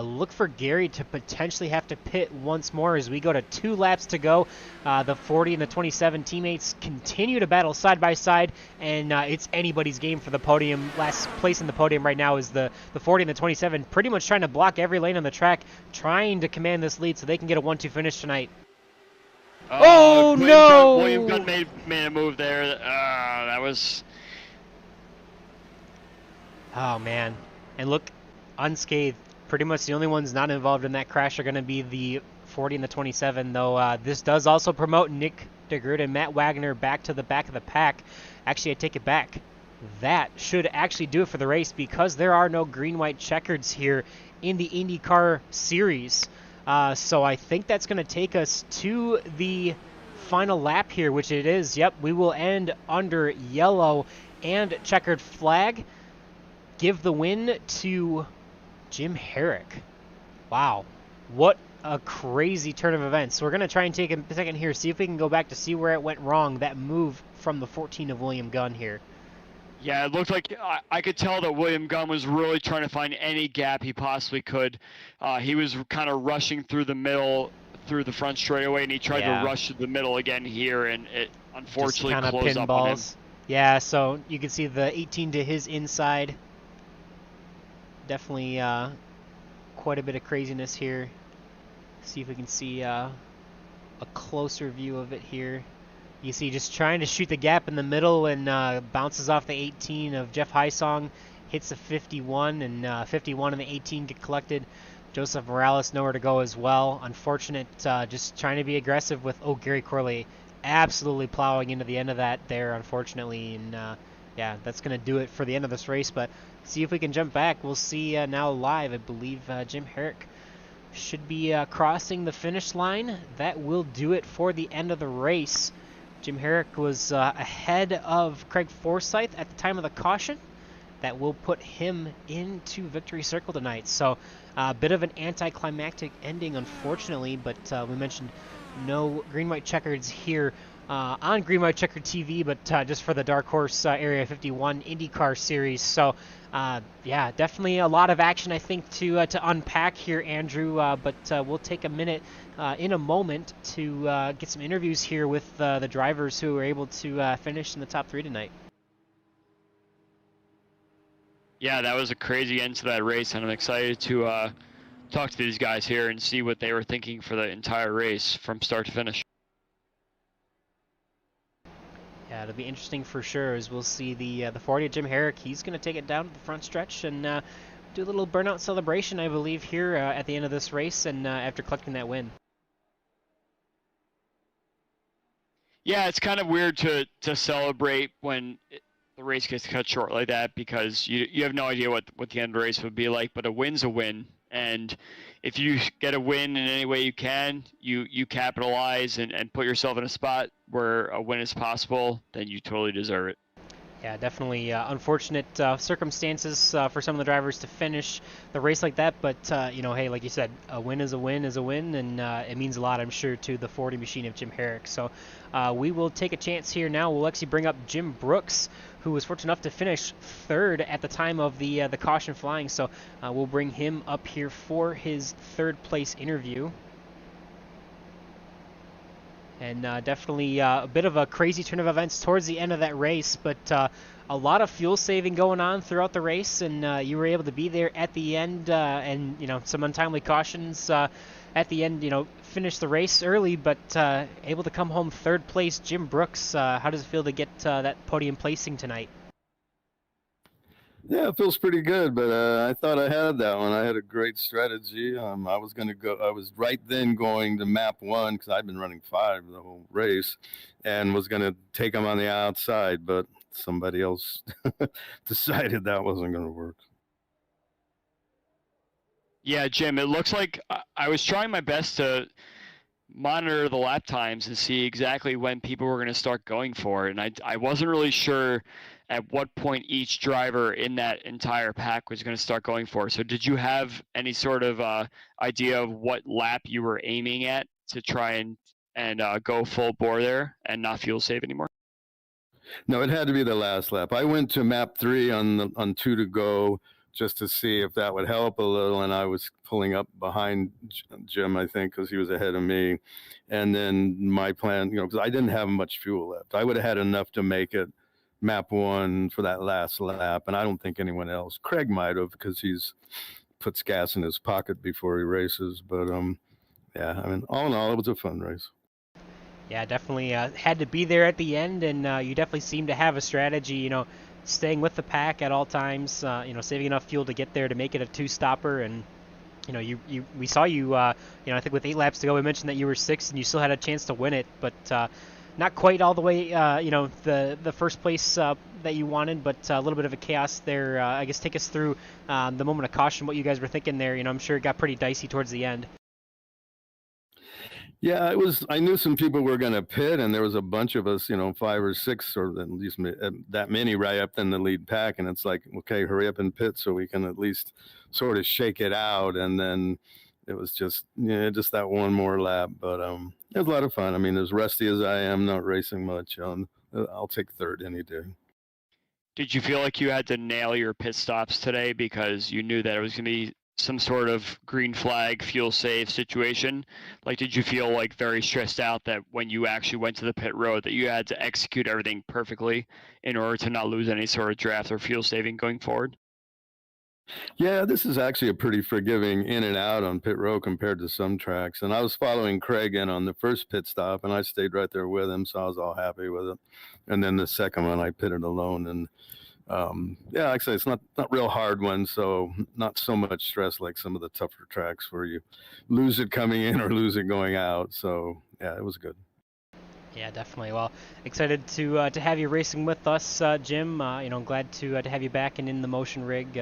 look for Gary to potentially have to pit once more as we go to 2 laps to go. The 40 and the 27 teammates continue to battle side by side, and it's anybody's game for the podium. Last place in the podium right now is the 40 and the 27, pretty much trying to block every lane on the track, trying to command this lead so they can get a 1-2 finish tonight. Oh no! William Gunn made a move there. That was... Oh man. And look, unscathed. Pretty much the only ones not involved in that crash are going to be the 40 and the 27, though this does also promote Nick DeGroot and Matt Wagner back to the back of the pack. Actually, I take it back. That should actually do it for the race because there are no green-white checkers here in the IndyCar series. So I think that's going to take us to the final lap here, which it is. Yep, we will end under yellow and checkered flag. Give the win to Jim Herrick. Wow, what a crazy turn of events. We're going to try and take a second here, see if we can go back to see where it went wrong, that move from the 14 of William Gunn here. Yeah, it looked like I could tell that William Gunn was really trying to find any gap he possibly could. He was kind of rushing through the middle, through the front straightaway, and he tried to rush to the middle again here, and it unfortunately closed up on him. Yeah, so you can see the 18 to his inside. Definitely quite a bit of craziness here. See if we can see a closer view of it here. You see just trying to shoot the gap in the middle and bounces off the 18 of Jeff Heisong, hits the 51, and 51 and the 18 get collected. Joseph Morales nowhere to go as well. Unfortunate, just trying to be aggressive with, Gary Corley absolutely plowing into the end of that there, unfortunately. And yeah, that's going to do it for the end of this race. But see if we can jump back. We'll see now live. I believe Jim Herrick should be crossing the finish line. That will do it for the end of the race. Jim Herrick was ahead of Craig Forsyth at the time of the caution. that will put him into victory circle tonight. So a bit of an anticlimactic ending, unfortunately, but we mentioned no green-white checkers here on green-white checkered TV, but just for the Dark Horse Area 51 IndyCar series. So yeah, definitely a lot of action, I think, to unpack here, Andrew. But we'll take a minute in a moment to get some interviews here with the drivers who were able to finish in the top 3 tonight. Yeah, that was a crazy end to that race, and I'm excited to talk to these guys here and see what they were thinking for the entire race from start to finish. Yeah, it'll be interesting for sure, as we'll see the 40 of Jim Herrick. He's going to take it down to the front stretch and do a little burnout celebration, I believe, here at the end of this race and after collecting that win. Yeah, it's kind of weird to celebrate when the race gets cut short like that, because you have no idea what the end of the race would be like, but a win's a win. And if you get a win in any way you can, you capitalize and put yourself in a spot where a win is possible, then you totally deserve it. Yeah, definitely unfortunate circumstances for some of the drivers to finish the race like that. But, you know, hey, like you said, a win is a win is a win, and it means a lot, I'm sure, to the 40 machine of Jim Herrick. So we will take a chance here now. We'll actually bring up Jim Brooks, who was fortunate enough to finish 3rd at the time of the caution flying. So we'll bring him up here for his 3rd place interview. And definitely a bit of a crazy turn of events towards the end of that race, but a lot of fuel saving going on throughout the race, and you were able to be there at the end, and you know, some untimely cautions at the end. You know, finish the race early, but able to come home 3rd place. Jim Brooks, how does it feel to get that podium placing tonight? Yeah, it feels pretty good, but I thought I had that one. I had a great strategy. I was going to go. I was right then going to map 1 because I'd been running 5 the whole race, and was going to take them on the outside, but somebody else decided that wasn't going to work. Yeah, Jim, it looks like I was trying my best to monitor the lap times and see exactly when people were going to start going for it, and I wasn't really sure at what point each driver in that entire pack was going to start going for. So did you have any sort of idea of what lap you were aiming at to try and go full bore there and not fuel save anymore? No, it had to be the last lap. I went to map 3 on 2 to go just to see if that would help a little, and I was pulling up behind Jim, I think, because he was ahead of me. And then my plan, you know, because I didn't have much fuel left. I would have had enough to make it map 1 for that last lap, and I don't think anyone else. Craig might have, because he's puts gas in his pocket before he races. But yeah, I mean, all in all, it was a fun race. Yeah, definitely had to be there at the end, and you definitely seem to have a strategy, you know, staying with the pack at all times, you know, saving enough fuel to get there to make it a 2-stopper. And you know, we saw you, you know, I think with 8 laps to go, we mentioned that you were 6th and you still had a chance to win it, but not quite all the way, you know, the 1st place that you wanted, but a little bit of a chaos there. I guess take us through the moment of caution, what you guys were thinking there. You know, I'm sure it got pretty dicey towards the end. Yeah, it was. I knew some people were going to pit, and there was a bunch of us, you know, 5 or 6, or at least that many right up in the lead pack. And it's like, okay, hurry up and pit so we can at least sort of shake it out. And then it was just, yeah, just that one more lap. But it was a lot of fun. I mean, as rusty as I am, not racing much, I'll take 3rd any day. Did you feel like you had to nail your pit stops today because you knew that it was going to be some sort of green flag fuel save situation? Like, did you feel like very stressed out that when you actually went to the pit road that you had to execute everything perfectly in order to not lose any sort of draft or fuel saving going forward? Yeah, this is actually a pretty forgiving in and out on pit road compared to some tracks. And I was following Craig in on the first pit stop, and I stayed right there with him, so I was all happy with it. And then the second one, I pitted alone. And yeah, like I say, it's not real hard one, so not so much stress like some of the tougher tracks where you lose it coming in or lose it going out. So yeah, it was good. Yeah, definitely. Well, excited to have you racing with us, Jim. You know, glad to have you back and in the motion rig.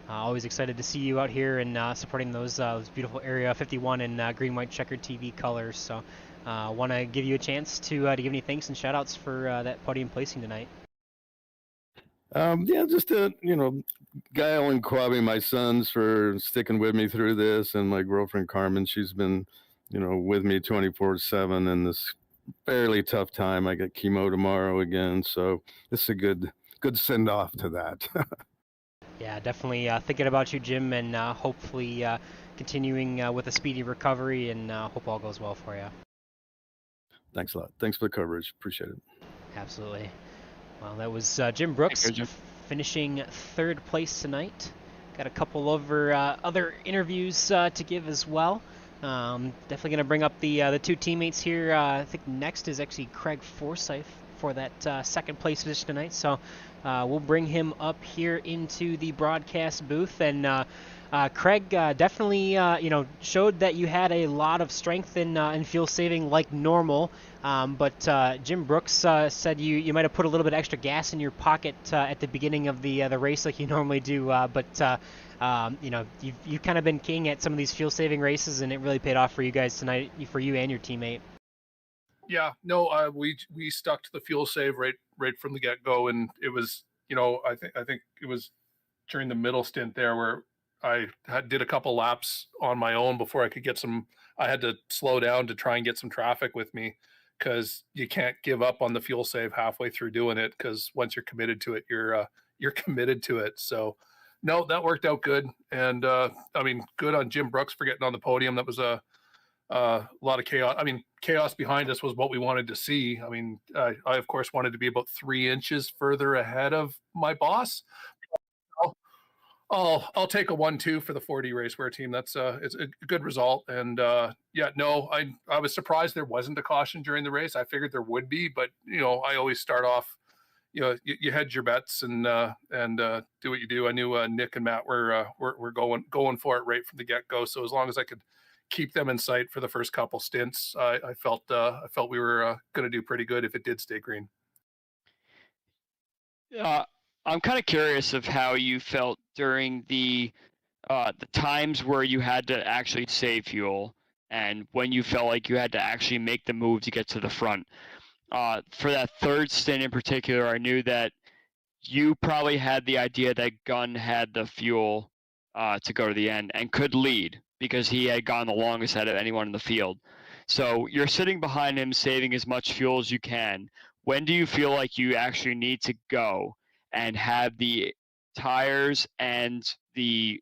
Always excited to see you out here and supporting those beautiful Area 51 and green-white checkered TV colors. So, want to give you a chance to give any thanks and shout-outs for that podium placing tonight. Yeah, just Guile and Quabi, my sons, for sticking with me through this, and my girlfriend Carmen, she's been, with me 24/7 in this fairly tough time. I got chemo tomorrow again, so this is a good send off to that. Yeah, definitely thinking about you, Jim, and hopefully continuing with a speedy recovery, and hope all goes well for you. Thanks a lot. Thanks for the coverage. Appreciate it. Absolutely. Well, that was Jim Brooks, Jim. finishing third place tonight. Got a couple of other interviews to give as well. Definitely going to bring up the two teammates here. I think next is actually Craig Forsyth for that second place position tonight. So we'll bring him up here into the broadcast booth. And Craig definitely showed that you had a lot of strength in fuel saving like normal. But Jim Brooks said you might have put a little bit extra gas in your pocket at the beginning of the race like you normally do. But you've kind of been king at some of these fuel saving races, and it really paid off for you guys tonight, for you and your teammate. Yeah, no, we stuck to the fuel save right from the get go, and it was, I think it was during the middle stint there where I did a couple laps on my own before I could get some. I had to slow down to try and get some traffic with me, because you can't give up on the fuel save halfway through doing it, because once you're committed to it, you're committed to it. So no, that worked out good, and good on Jim Brooks for getting on the podium. That was a lot of chaos. Chaos behind us was what we wanted to see. I of course wanted to be about 3 inches further ahead of my boss. I'll take a 1-2 for the 4D racewear team. That's it's a good result. And I was surprised there wasn't a caution during the race. I figured there would be, but I always start off. You hedge your bets and do what you do. I knew Nick and Matt were going for it right from the get go. So as long as I could keep them in sight for the first couple stints, I felt we were going to do pretty good if it did stay green. I'm kind of curious of how you felt during the times where you had to actually save fuel, and when you felt like you had to actually make the move to get to the front. For that third stint in particular, I knew that you probably had the idea that Gunn had the fuel to go to the end and could lead, because he had gone the longest out of anyone in the field. So you're sitting behind him, saving as much fuel as you can. When do you feel like you actually need to go and have the tires and the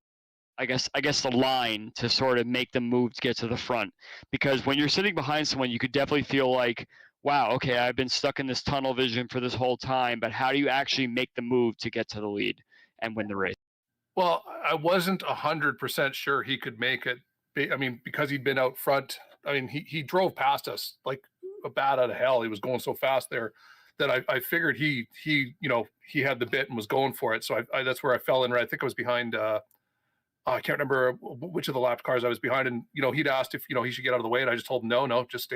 I guess the line to sort of make the move to get to the front? Because when you're sitting behind someone, you could definitely feel like, wow, okay, I've been stuck in this tunnel vision for this whole time, but how do you actually make the move to get to the lead and win the race? Well, I wasn't 100% sure he could make it. Because he'd been out front. He drove past us like a bat out of hell. He was going so fast there that I figured he had the bit and was going for it. So that's where I fell in. Right, I think I was behind. I can't remember which of the lap cars I was behind, and he'd asked if he should get out of the way, and I just told him no, just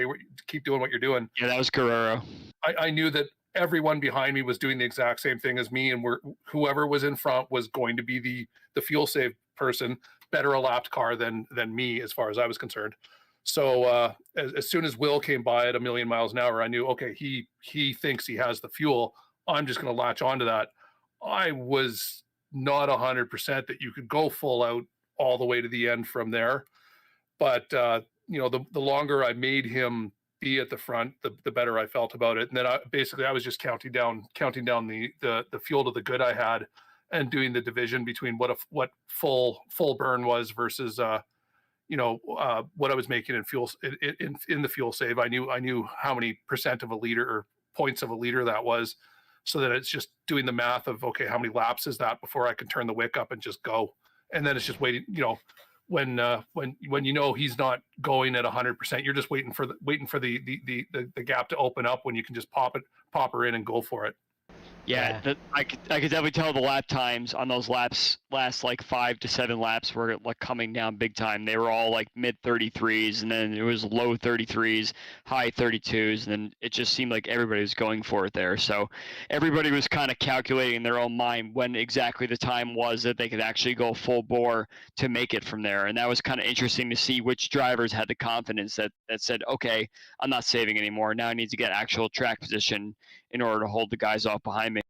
keep doing what you're doing. Yeah, that was Guerrero. I knew that everyone behind me was doing the exact same thing as me, and whoever was in front was going to be the fuel save person, better a lapped car than me as far as I was concerned. So as soon as Will came by at 1,000,000 miles an hour, I knew, okay, he thinks he has the fuel. I'm just going to latch onto that. I was not 100% that you could go full out all the way to the end from there, but the longer I made him be at the front, the better I felt about it. And then I was just counting down the fuel to the good I had, and doing the division between what full burn was versus what I was making in fuel in the fuel save. I knew how many percent of a liter or points of a liter that was, so that it's just doing the math of, okay, how many laps is that before I can turn the wick up and just go. And then it's just waiting, when he's not going at 100%, you're just waiting for the gap to open up when you can just pop her in and go for it. Yeah, I could definitely tell the lap times on those laps, last like 5 to 7 laps, were like coming down big time. They were all like mid 33s, and then it was low 33s, high 32s, and then it just seemed like everybody was going for it there. So everybody was kind of calculating in their own mind when exactly the time was that they could actually go full bore to make it from there. And that was kind of interesting to see which drivers had the confidence that said, okay, I'm not saving anymore. Now I need to get actual track position in order to hold the guys off behind me.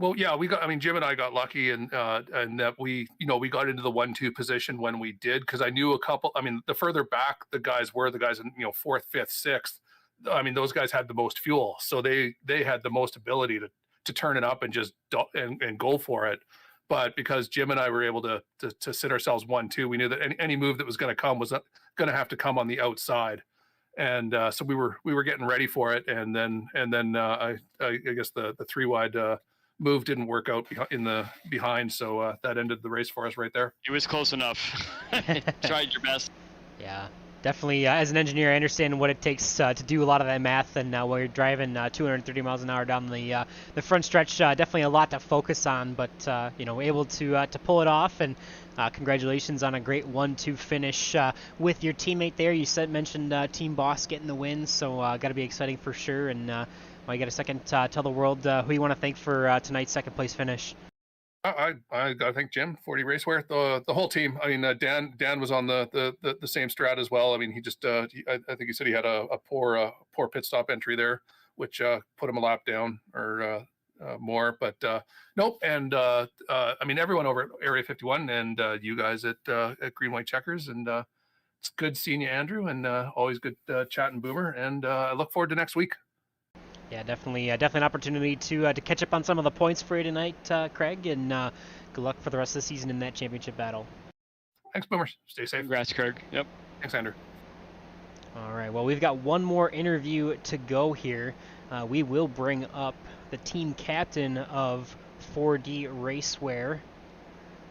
Well, yeah, Jim and I got lucky, and that we got into the 1-2 position when we did, because I knew a couple. The further back the guys were, the guys in fourth, fifth, sixth. Those guys had the most fuel, so they had the most ability to turn it up and just and go for it. But because Jim and I were able to sit ourselves 1-2, we knew that any move that was going to come was going to have to come on the outside, and so we were getting ready for it, and then I guess the 3-wide. Move didn't work out behind, so that ended the race for us right there. It was close enough. Tried your best. Yeah, definitely. As an engineer, I understand what it takes to do a lot of that math, and while you're driving 230 miles an hour down the front stretch, definitely a lot to focus on. But able to pull it off, and congratulations on a great 1-2 finish with your teammate there. You mentioned Team Boss getting the win, so got to be exciting for sure. And you got a second, tell the world who you want to thank for tonight's second place finish. I thank Jim, 40 Racewear, the whole team. Dan was on the same strat as well. He just I think he said he had a poor pit stop entry there, which put him a lap down or more. But nope. And everyone over at Area 51 and you guys at Green White Checkers, and it's good seeing you, Andrew, and always good chatting, Boomer. And I look forward to next week. Yeah, definitely an opportunity to catch up on some of the points for you tonight, Craig, and good luck for the rest of the season in that championship battle. Thanks, Boomers. Stay safe. Congrats, Craig. Yep. Thanks, Andrew. All right, well, we've got one more interview to go here. We will bring up the team captain of 4D Racewear.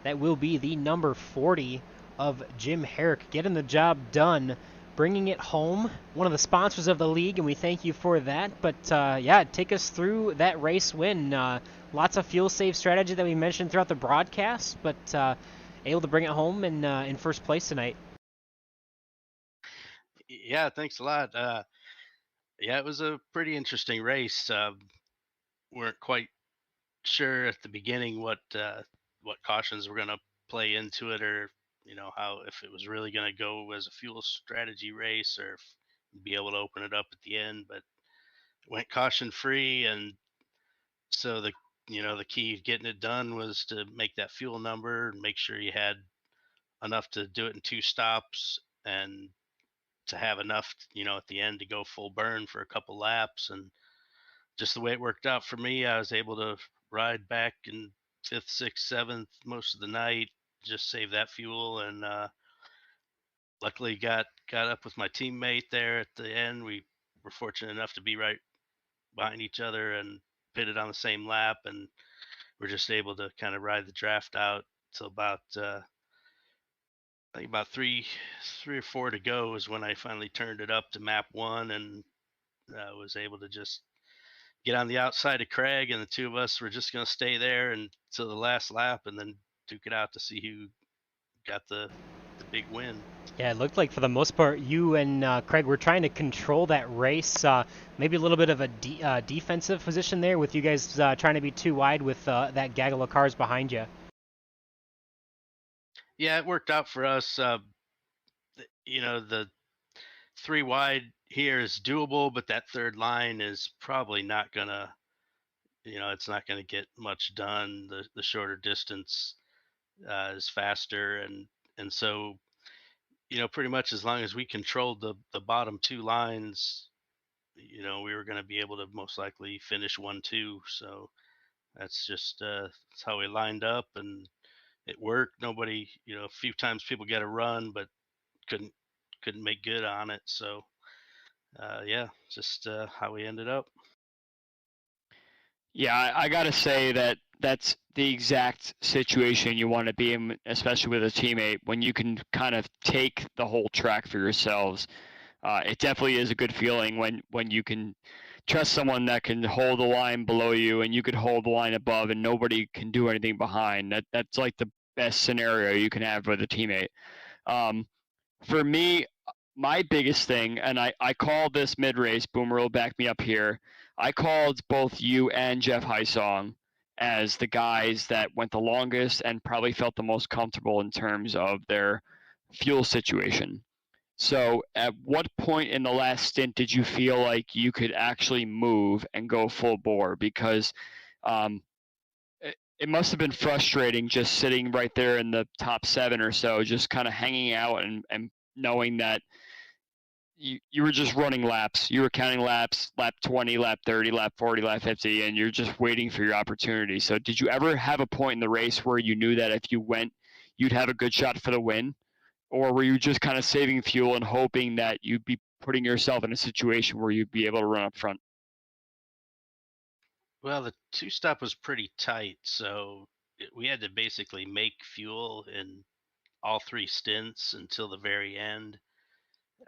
That will be the number 40 of Jim Herrick, getting the job done, bringing it home, one of the sponsors of the league, and we thank you for that. But take us through that race win. Lots of fuel save strategy that we mentioned throughout the broadcast, but able to bring it home in first place tonight. Yeah, thanks a lot. It was a pretty interesting race. Weren't quite sure at the beginning what cautions were going to play into it, or how, if it was really going to go as a fuel strategy race, or if we'd be able to open it up at the end. But it went caution free, and so the key of getting it done was to make that fuel number and make sure you had enough to do it in 2 stops, and to have enough at the end to go full burn for a couple laps. And just the way it worked out for me, I was able to ride back in 5th, 6th, 7th most of the night, just save that fuel, and luckily got up with my teammate there at the end. We were fortunate enough to be right behind each other and pitted on the same lap, and we're just able to kind of ride the draft out till about I think about three or four to go is when I finally turned it up to map 1, and was able to just get on the outside of Craig, and the two of us were just going to stay there until the last lap, and then duke it out to see who got the big win. Yeah, it looked like for the most part you and Craig were trying to control that race. Maybe a little bit of a defensive position there, with you guys trying to be too wide with that gaggle of cars behind you. Yeah, it worked out for us. The 3 wide here is doable, but that third line is probably not gonna, it's not gonna get much done. The shorter distance is faster, and so pretty much as long as we controlled the bottom 2 lines, we were going to be able to most likely finish 1-2. So that's just that's how we lined up, and it worked. Nobody, a few times people get a run, but couldn't make good on it. So just how we ended up. Yeah, I gotta say that's the exact situation you want to be in, especially with a teammate, when you can kind of take the whole track for yourselves. It definitely is a good feeling when you can trust someone that can hold the line below you, and you could hold the line above, and nobody can do anything behind. That's like the best scenario you can have with a teammate. For me, my biggest thing, and I called this mid-race, Boomer will back me up here, I called both you and Jeff Heisong as the guys that went the longest and probably felt the most comfortable in terms of their fuel situation. So at what point in the last stint did you feel like you could actually move and go full bore? Because it must have been frustrating just sitting right there in the top 7 or so, just kind of hanging out and knowing that you were just running laps. You were counting laps, lap 20, lap 30, lap 40, lap 50, and you're just waiting for your opportunity. So did you ever have a point in the race where you knew that if you went, you'd have a good shot for the win? Or were you just kind of saving fuel and hoping that you'd be putting yourself in a situation where you'd be able to run up front? Well, the two stop was pretty tight, so we had to basically make fuel in all three stints until the very end.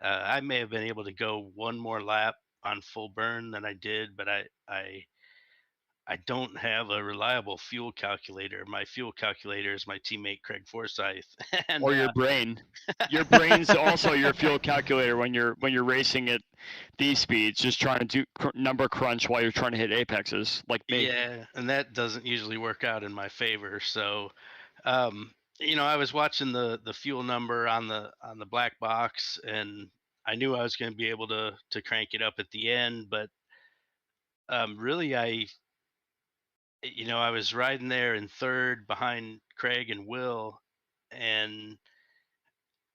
I may have been able to go one more lap on full burn than I did, but I don't have a reliable fuel calculator. My fuel calculator is my teammate Craig Forsyth, and Or your brain? Your brain's also your fuel calculator when you're racing at these speeds, just trying to do number crunch while you're trying to hit apexes, like me. yeah, and that doesn't usually work out in my favor. So, I was watching the fuel number on the black box, and I knew I was going to be able to crank it up at the end, but really, I was riding there in third behind Craig and Will, and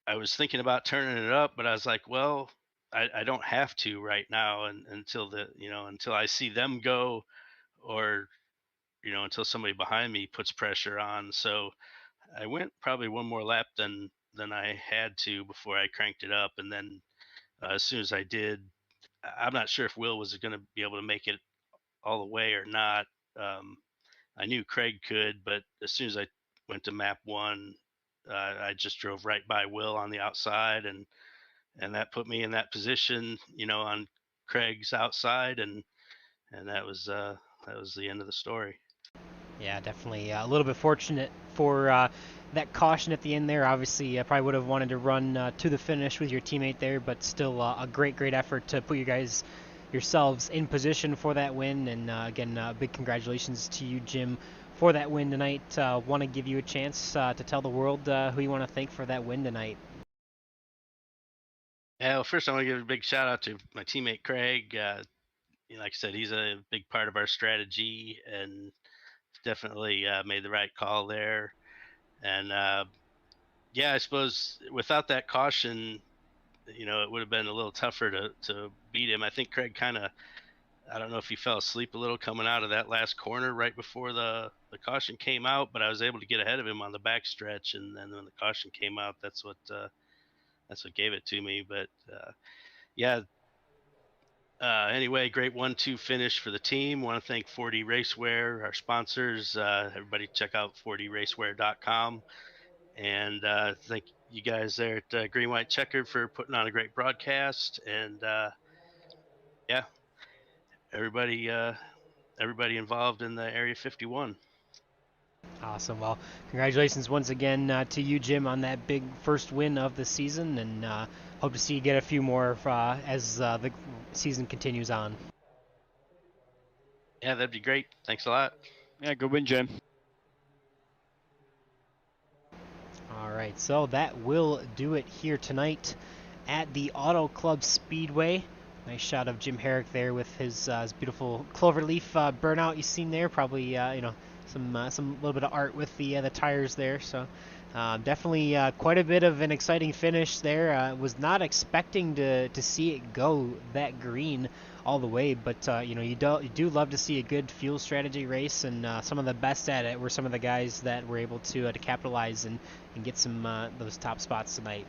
I was thinking about turning it up, but I was like, well, I don't have to right now, and until I see them go, or until somebody behind me puts pressure on. So I went probably one more lap than I had to before I cranked it up, and then as soon as I did, I'm not sure if Will was going to be able to make it all the way or not. Um, I knew Craig could, but as soon as I went to map one, I just drove right by Will on the outside, and that put me in that position, on Craig's outside, and that was the end of the story. Yeah, definitely a little bit fortunate for that caution at the end there. Obviously, I probably would have wanted to run to the finish with your teammate there, but still a great effort to put yourselves in position for that win. And again, big congratulations to you, Jim, for that win tonight. Want to give you a chance to tell the world who you want to thank for that win tonight. Yeah, well, first I want to give a big shout out to my teammate Craig. Like I said, he's a big part of our strategy, and definitely made the right call there. And yeah, I suppose without that caution, it would have been a little tougher to beat him. I think Craig I don't know if he fell asleep a little coming out of that last corner right before the caution came out, but I was able to get ahead of him on the back stretch, and then when the caution came out, that's what gave it to me. But yeah. Anyway, great 1-2 finish for the team. Want to thank 4D Racewear, our sponsors. Everybody check out 4dracewear.com. And thank you guys there at Green White Checkered for putting on a great broadcast. And yeah, everybody involved in the Area 51. Awesome. Well, congratulations once again to you, Jim, on that big first win of the season, and hope to see you get a few more as the season continues on. Yeah, that'd be great. Thanks a lot. Yeah, good win, Jim. All right, so that will do it here tonight at the Auto Club Speedway. Nice shot of Jim Herrick there with his beautiful cloverleaf burnout you've seen there. Probably, some little bit of art with the tires there. So definitely quite a bit of an exciting finish there. Was not expecting to see it go that green all the way, but you do love to see a good fuel strategy race, and some of the best at it were some of the guys that were able to capitalize and get some those top spots tonight.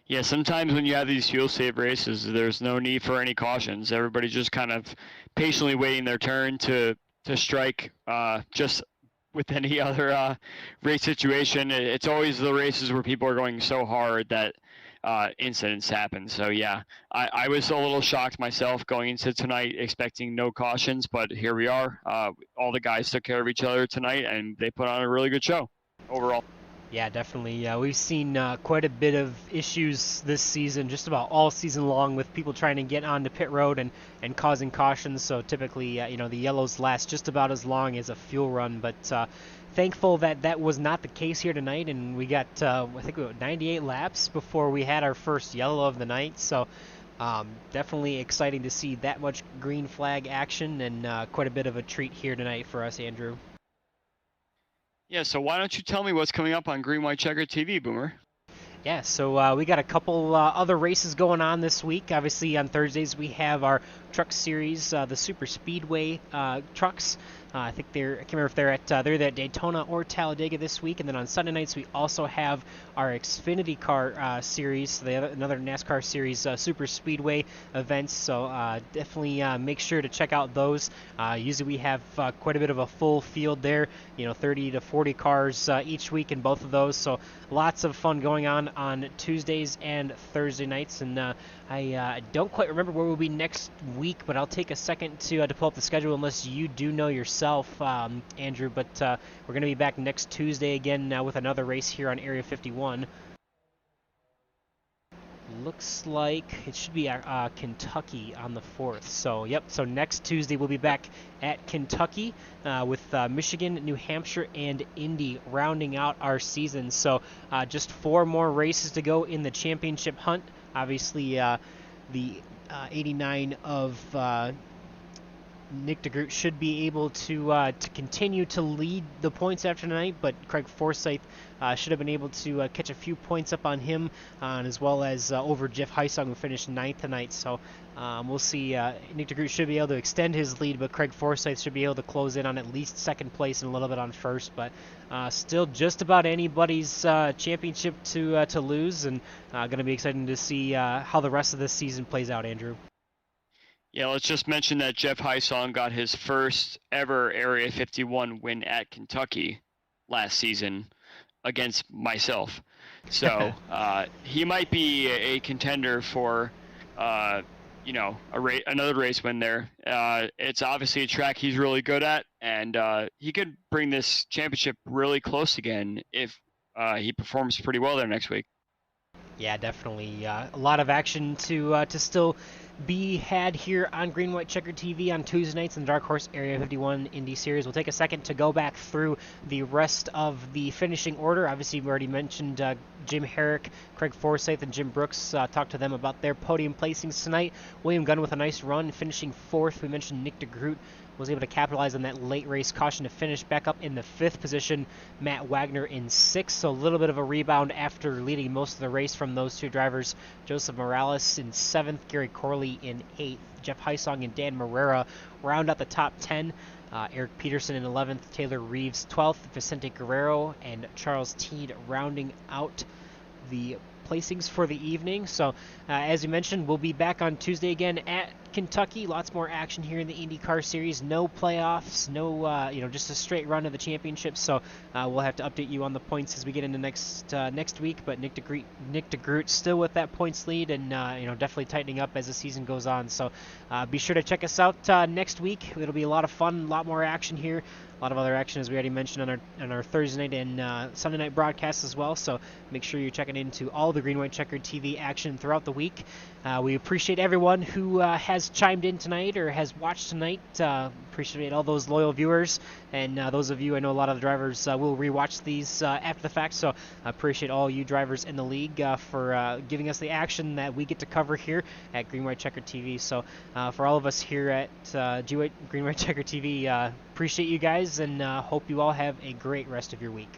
Yeah, sometimes when you have these fuel save races, there's no need for any cautions. Everybody's just kind of patiently waiting their turn to strike. Just with any other race situation, it's always the races where people are going so hard that incidents happen. So yeah, I was a little shocked myself going into tonight expecting no cautions, but here we are. All the guys took care of each other tonight, and they put on a really good show overall. Yeah, definitely. We've seen quite a bit of issues this season, just about all season long, with people trying to get onto pit road and causing cautions. So typically, the yellows last just about as long as a fuel run. But thankful that was not the case here tonight, and we got, I think, 98 laps before we had our first yellow of the night. So definitely exciting to see that much green flag action, and quite a bit of a treat here tonight for us, Andrew. Yeah, so why don't you tell me what's coming up on Green White Checker TV, Boomer? Yeah, so we got a couple other races going on this week. Obviously, on Thursdays we have our truck series, the Super Speedway trucks. I think I can't remember if they're at Daytona or Talladega this week. And then on Sunday nights we also have our Xfinity car series, another NASCAR series Super Speedway events. So definitely make sure to check out those. Usually we have quite a bit of a full field there. 30 to 40 cars each week in both of those. So lots of fun going on Tuesdays and Thursday nights. And I don't quite remember where we'll be next week, but I'll take a second to pull up the schedule unless you do know yourself, Andrew. But we're going to be back next Tuesday again with another race here on Area 51. Looks like it should be Kentucky on the 4th. So, yep, so next Tuesday we'll be back at Kentucky with Michigan, New Hampshire, and Indy rounding out our season. So just 4 more races to go in the championship hunt. Obviously, the 89 of Nick DeGroot should be able to continue to lead the points after tonight, but Craig Forsyth should have been able to catch a few points up on him, as well as over Jeff Heisung, who finished 9th tonight. So we'll see. Nick DeGroot should be able to extend his lead, but Craig Forsyth should be able to close in on at least 2nd place and a little bit on 1st. But still just about anybody's championship to lose, and going to be exciting to see how the rest of this season plays out, Andrew. Yeah, let's just mention that Jeff Heisong got his first ever Area 51 win at Kentucky last season against myself. So he might be a contender for, another race win there. It's obviously a track he's really good at, and he could bring this championship really close again if he performs pretty well there next week. Yeah, definitely. A lot of action to still be had here on Green White Checker TV on Tuesday nights in the Dark Horse Area 51 Indy Series. We'll take a second to go back through the rest of the finishing order. Obviously, we already mentioned Jim Herrick, Craig Forsyth, and Jim Brooks. Talked to them about their podium placings tonight. William Gunn with a nice run, finishing 4th. We mentioned Nick DeGroot was able to capitalize on that late race caution to finish back up in the 5th position. Matt Wagner in 6th, so a little bit of a rebound after leading most of the race from those 2 drivers. Joseph Morales in 7th, Gary Corley in 8th. Jeff Heisong and Dan Marrera round out the top 10. Eric Peterson in 11th, Taylor Reeves 12th, Vicente Guerrero and Charles Teed rounding out the placings for the evening. So as we mentioned, we'll be back on Tuesday again at Kentucky. Lots more action here in the IndyCar Series. No playoffs, no just a straight run of the championship. So we'll have to update you on the points as we get into next week. But Nick DeGroot still with that points lead, and definitely tightening up as the season goes on. So be sure to check us out next week. It'll be a lot of fun, a lot more action here. A lot of other action, as we already mentioned, on our Thursday night and Sunday night broadcasts as well. So make sure you're checking into all the Green White Checker TV action throughout the week. We appreciate everyone who has chimed in tonight or has watched tonight. Appreciate all those loyal viewers, and those of you, I know a lot of the drivers will rewatch these after the fact. So I appreciate all you drivers in the league for giving us the action that we get to cover here at Green White Checker TV. So for all of us here at Green White Checker TV, appreciate you guys, and hope you all have a great rest of your week.